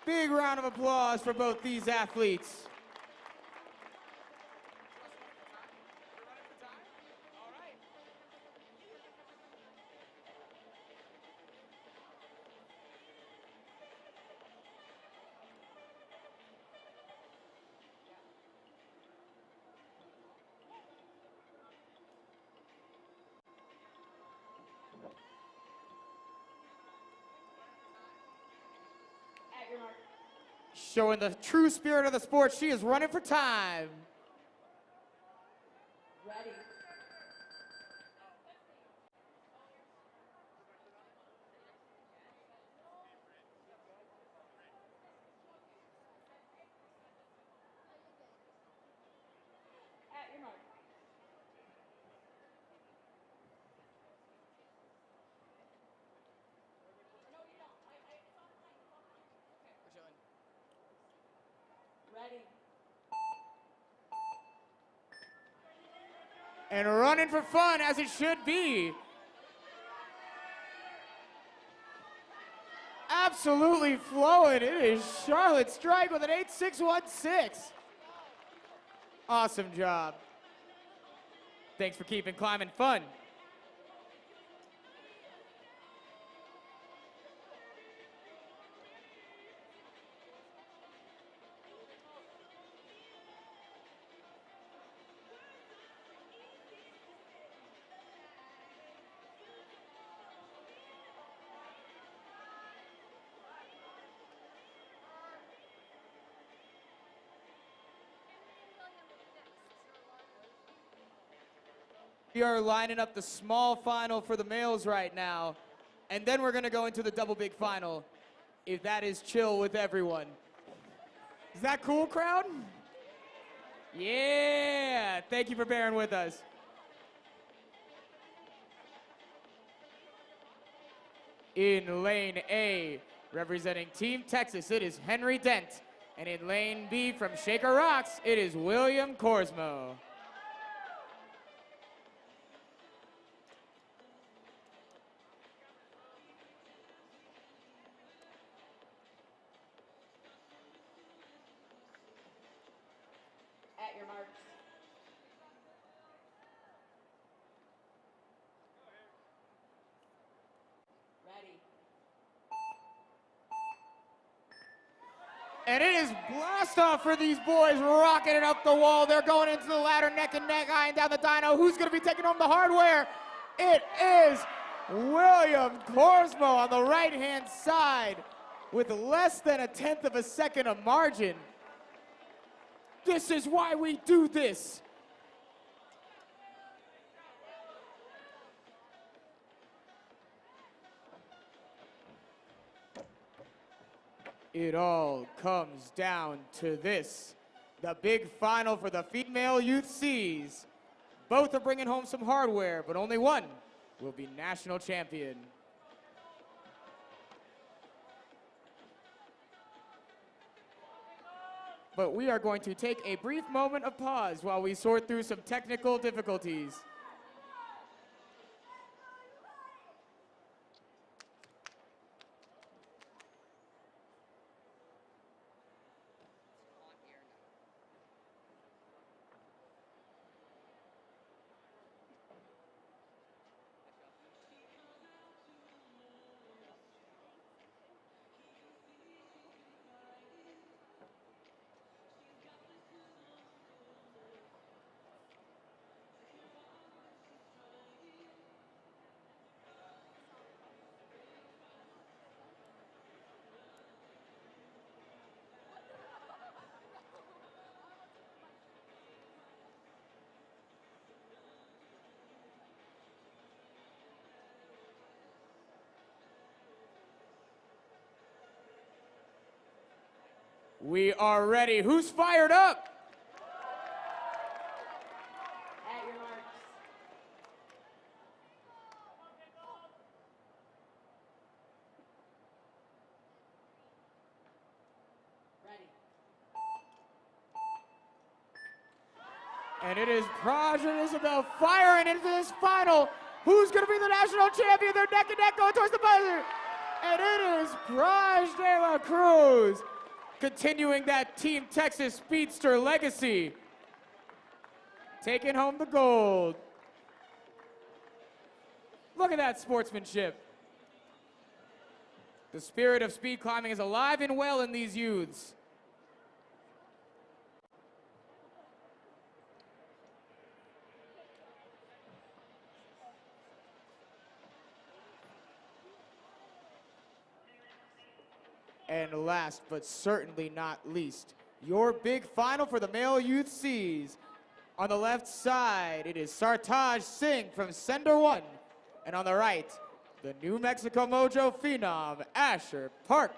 Big round of applause for both these athletes. At your mark. Showing the true spirit of the sport, she is running for time. Ready. At your mark. Ready. And running for fun, as it should be. Absolutely flowing. It is Charlotte Strike with an 8.616. Awesome job. Thanks for keeping climbing fun. We are lining up the small final for the males right now. And then we're going to go into the double big final, if that is chill with everyone. Is that cool, crowd? Yeah, thank you for bearing with us. In lane A, representing Team Texas, it is Henry Dent. And in lane B from Shaker Rocks, it is William Korsmo. At your marks. Ready. And it is blast off for these boys, rocking it up the wall. They're going into the ladder neck and neck, eyeing down the dyno. Who's going to be taking home the hardware? It is William Korsmo on the right-hand side with less than 1/10 of a second of margin. This is why we do this. It all comes down to this. The big final for the female youth Cs. Both are bringing home some hardware, but only one will be national champion. But we are going to take a brief moment of pause while we sort through some technical difficulties. We are ready. Who's fired up? At your marks. Ready. And it is Praj and Isabel firing into this final. Who's going to be the national champion? They're neck and neck going towards the buzzer. And it is Praj de la Cruz, continuing that Team Texas Speedster legacy, taking home the gold. Look at that sportsmanship. The spirit of speed climbing is alive and well in these youths. And last but certainly not least, your big final for the male youth Cs. On the left side, it is Sartaj Singh from Sender 1. And on the right, the New Mexico Mojo phenom, Asher Park.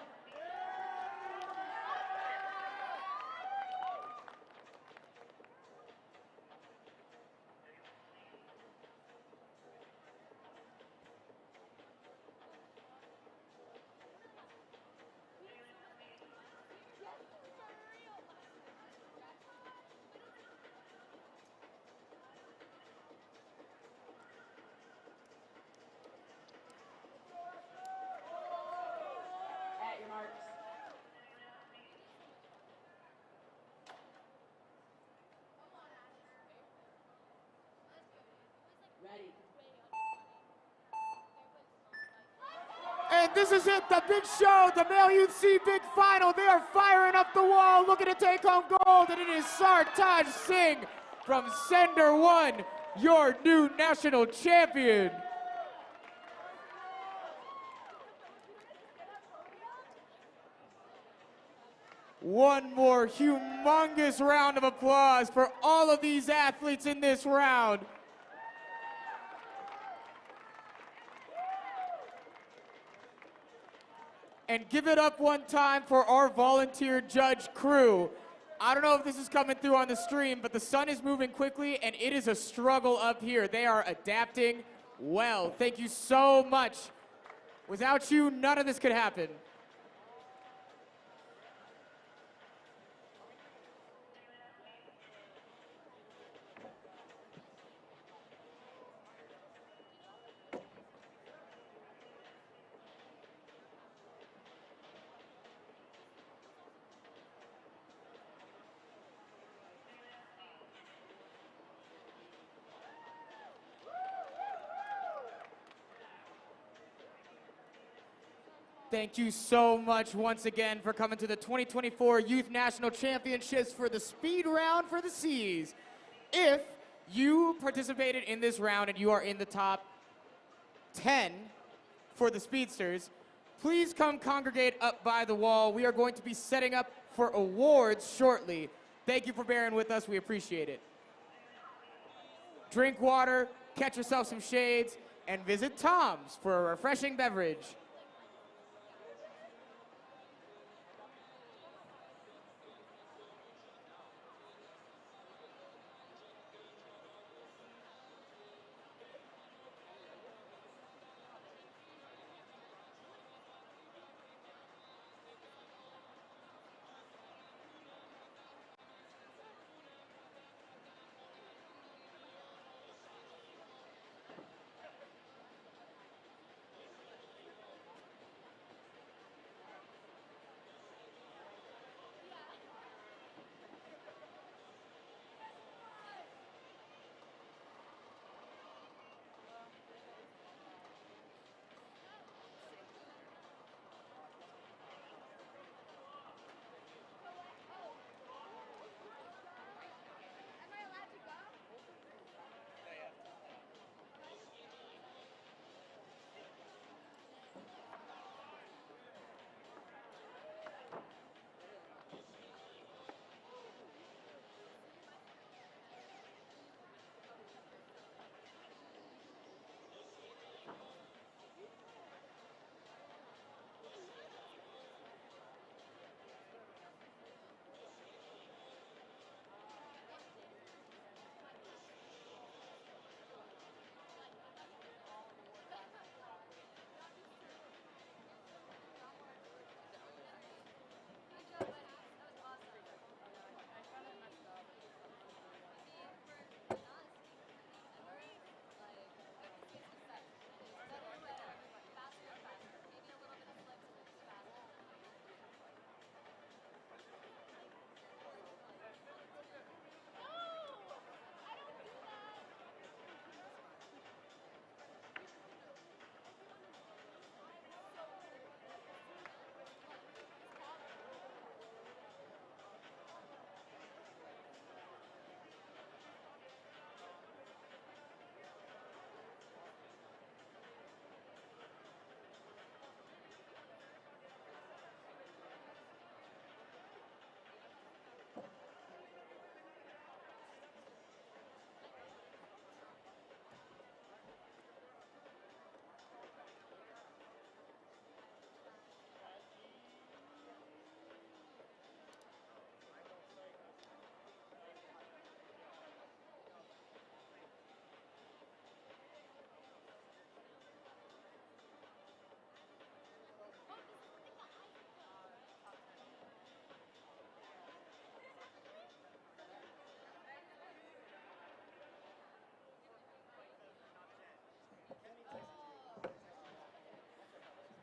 At your marks. Ready. And this is it, the big show, the male youth C big final. They are firing up the wall, looking to take home gold, and it is Sartaj Singh from Sender 1, your new national champion. One more humongous round of applause for all of these athletes in this round. And give it up one time for our volunteer judge crew. I don't know if this is coming through on the stream, but the sun is moving quickly and it is a struggle up here. They are adapting well. Thank you so much. Without you, none of this could happen. Thank you so much once again for coming to the 2024 Youth National Championships for the speed round for the Seas. If you participated in this round and you are in the top 10 for the speedsters, please come congregate up by the wall. We are going to be setting up for awards shortly. Thank you for bearing with us. We appreciate it. Drink water, catch yourself some shades, and visit Tom's for a refreshing beverage.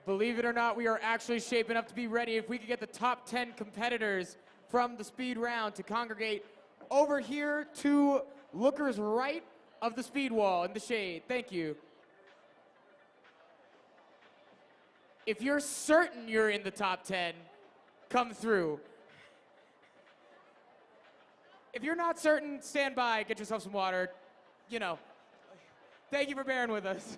Believe it or not, we are actually shaping up to be ready. If we could get the top 10 competitors from the speed round to congregate over here to lookers right of the speed wall in the shade. Thank you. If you're certain you're in the top 10, come through. If you're not certain, stand by, get yourself some water. You know, thank you for bearing with us.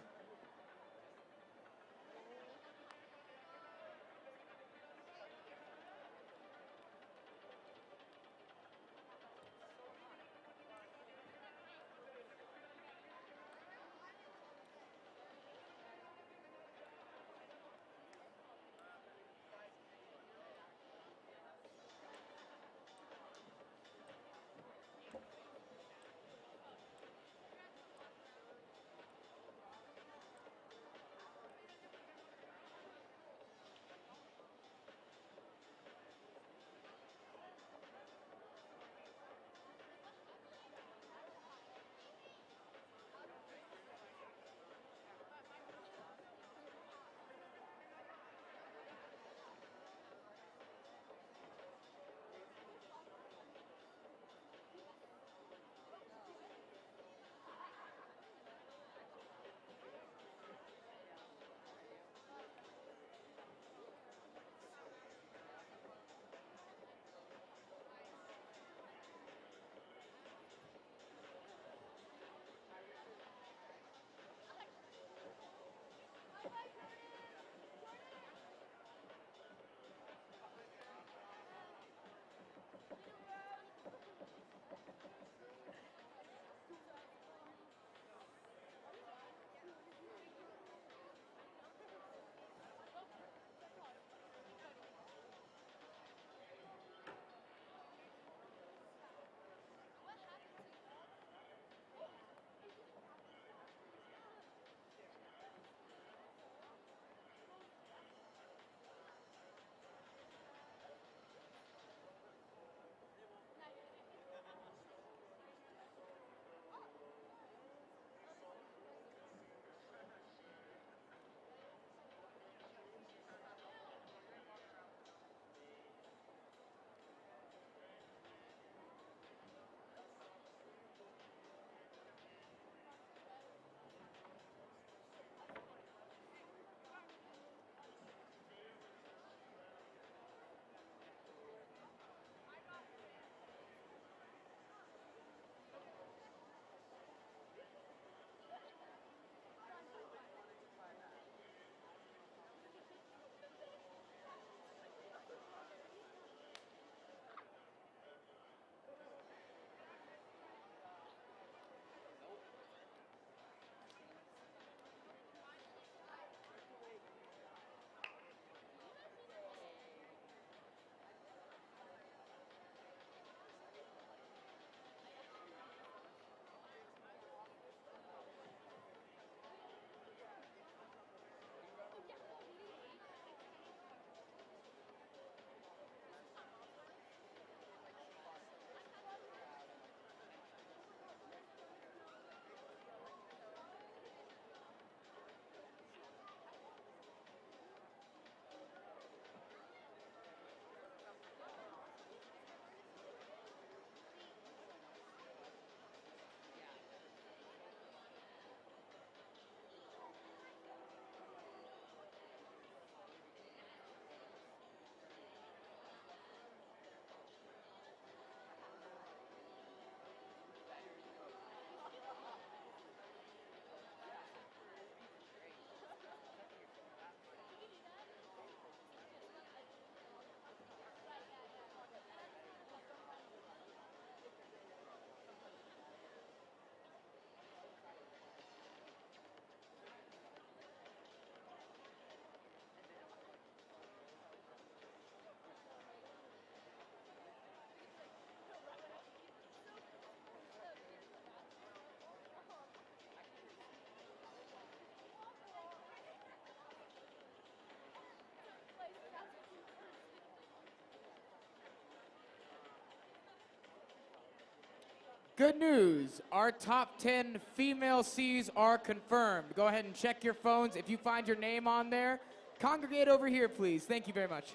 Good news, our top 10 female Cs are confirmed. Go ahead and check your phones. If you find your name on there, congregate over here, please. Thank you very much.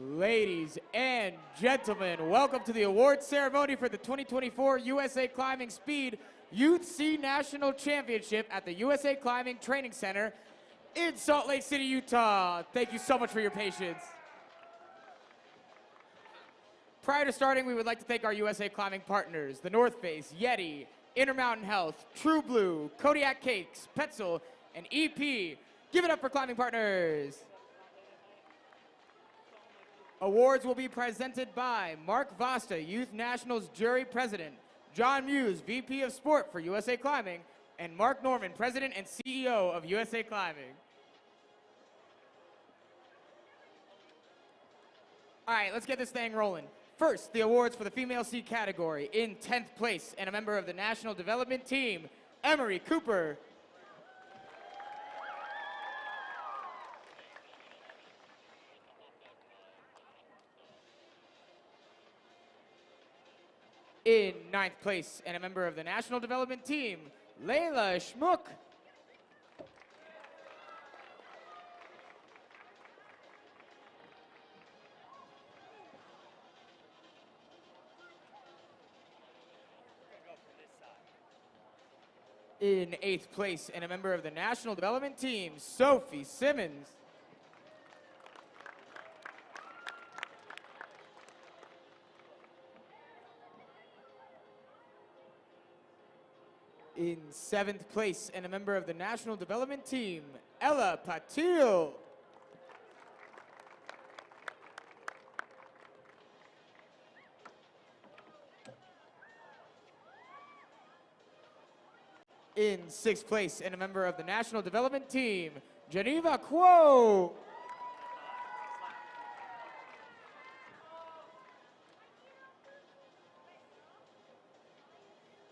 Ladies and gentlemen, welcome to the awards ceremony for the 2024 USA Climbing Speed Youth C National Championship at the USA Climbing Training Center in Salt Lake City, Utah. Thank you so much for your patience. Prior to starting, we would like to thank our USA Climbing partners, the North Face, YETI, Intermountain Health, TruBlue, Kodiak Cakes, Petzl, and EP. Give it up for climbing partners. Awards will be presented by Mark Vasta, Youth Nationals Jury President, John Muse, VP of Sport for USA Climbing, and Mark Norman, President and CEO of USA Climbing. All right, let's get this thing rolling. First, the awards for the female C category. In 10th place, and a member of the National Development Team, Emery Cooper. In 9th place, and a member of the National Development Team, Layla Schmuck. In 8th place, and a member of the National Development Team, Sophie Simmons. In 7th place, and a member of the National Development Team, Ella Patil. In 6th place, and a member of the National Development Team, Geneva Kuo.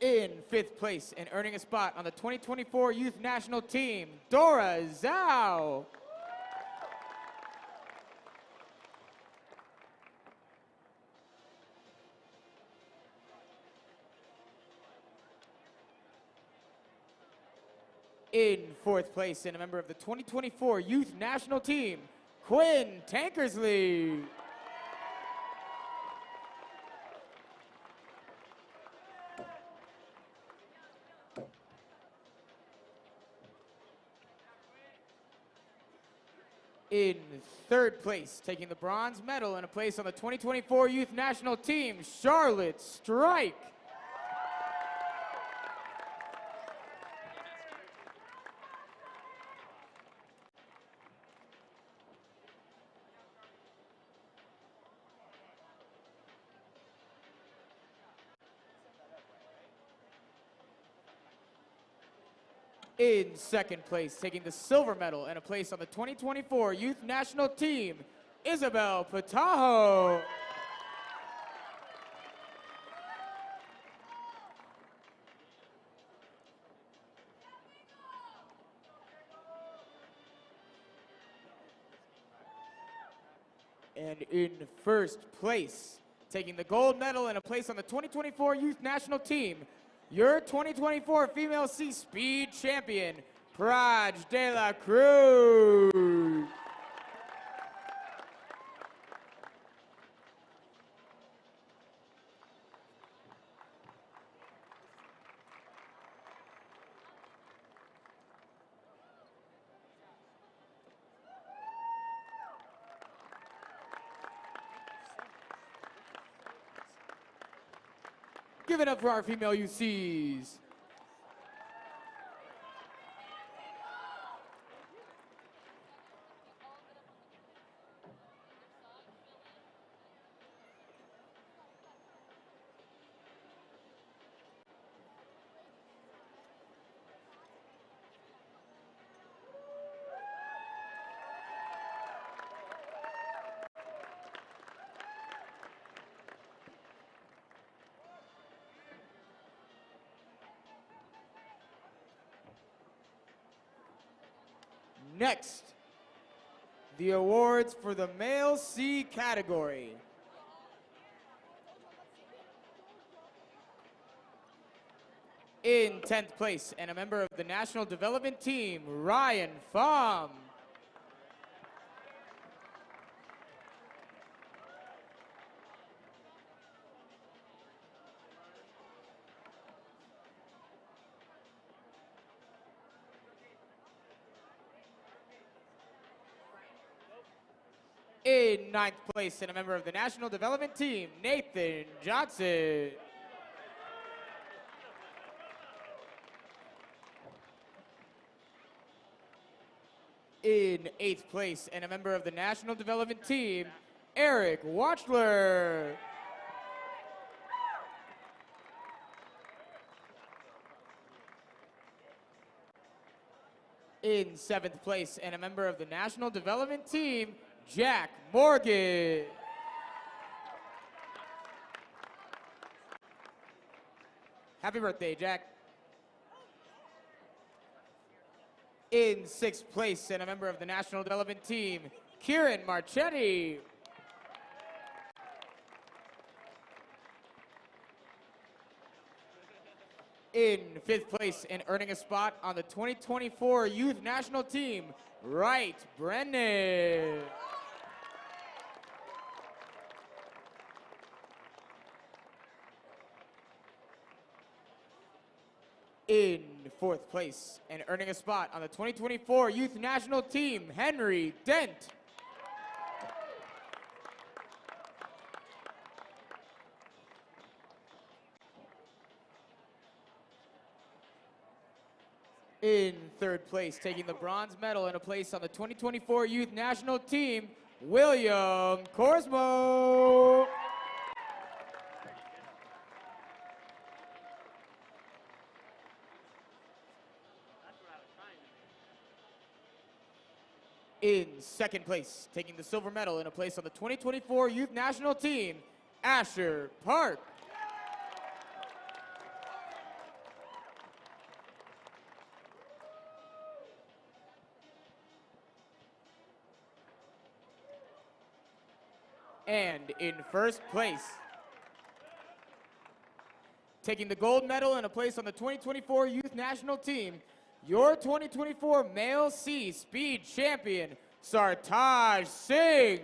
In 5th place, and earning a spot on the 2024 Youth National Team, Dora Zhao. In 4th place, and a member of the 2024 Youth National Team, Quinn Tankersley. In 3rd place, taking the bronze medal and a place on the 2024 Youth National Team, Charlotte Strike. In 2nd place, taking the silver medal and a place on the 2024 Youth National Team, Isabel Patajo. And in 1st place, taking the gold medal and a place on the 2024 Youth National Team, your 2024 Female C Speed Champion, Praj de la Cruz. Give it up for our female UCs. Next, the awards for the male C category. In 10th place, and a member of the National Development Team, Ryan Pham. In 9th place, and a member of the National Development Team, Nathan Johnson. In 8th place, and a member of the National Development Team, Eric Watchler. In 7th place, and a member of the National Development Team, Jack Morgan. Happy birthday, Jack. In 6th place, and a member of the National Development Team, Kieran Marchetti. In 5th place and earning a spot on the 2024 Youth National Team, Wright Brennan. In 4th place and earning a spot on the 2024 Youth National Team, Henry Dent. In 3rd place, taking the bronze medal and a place on the 2024 Youth National Team, William Corsmo. In 2nd place, taking the silver medal and a place on the 2024 Youth National Team, Asher Park. And in 1st place, taking the gold medal and a place on the 2024 Youth National Team, your 2024 Male C Speed Champion, Sartaj Singh.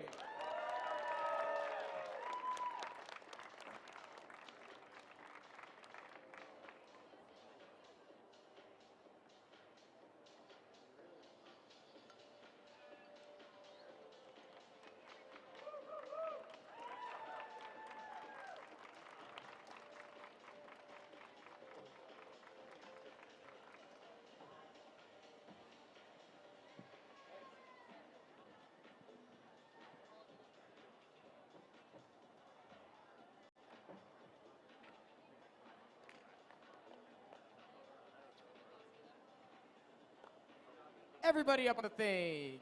Everybody up on the thing.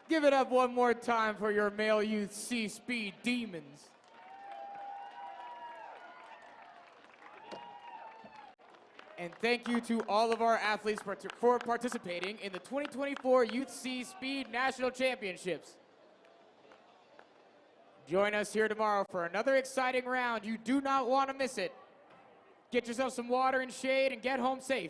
Give it up one more time for your Male Youth C Speed Demons. And thank you to all of our athletes for participating in the 2024 Youth C Speed National Championships. Join us here tomorrow for another exciting round. You do not want to miss it. Get yourself some water and shade and get home safe.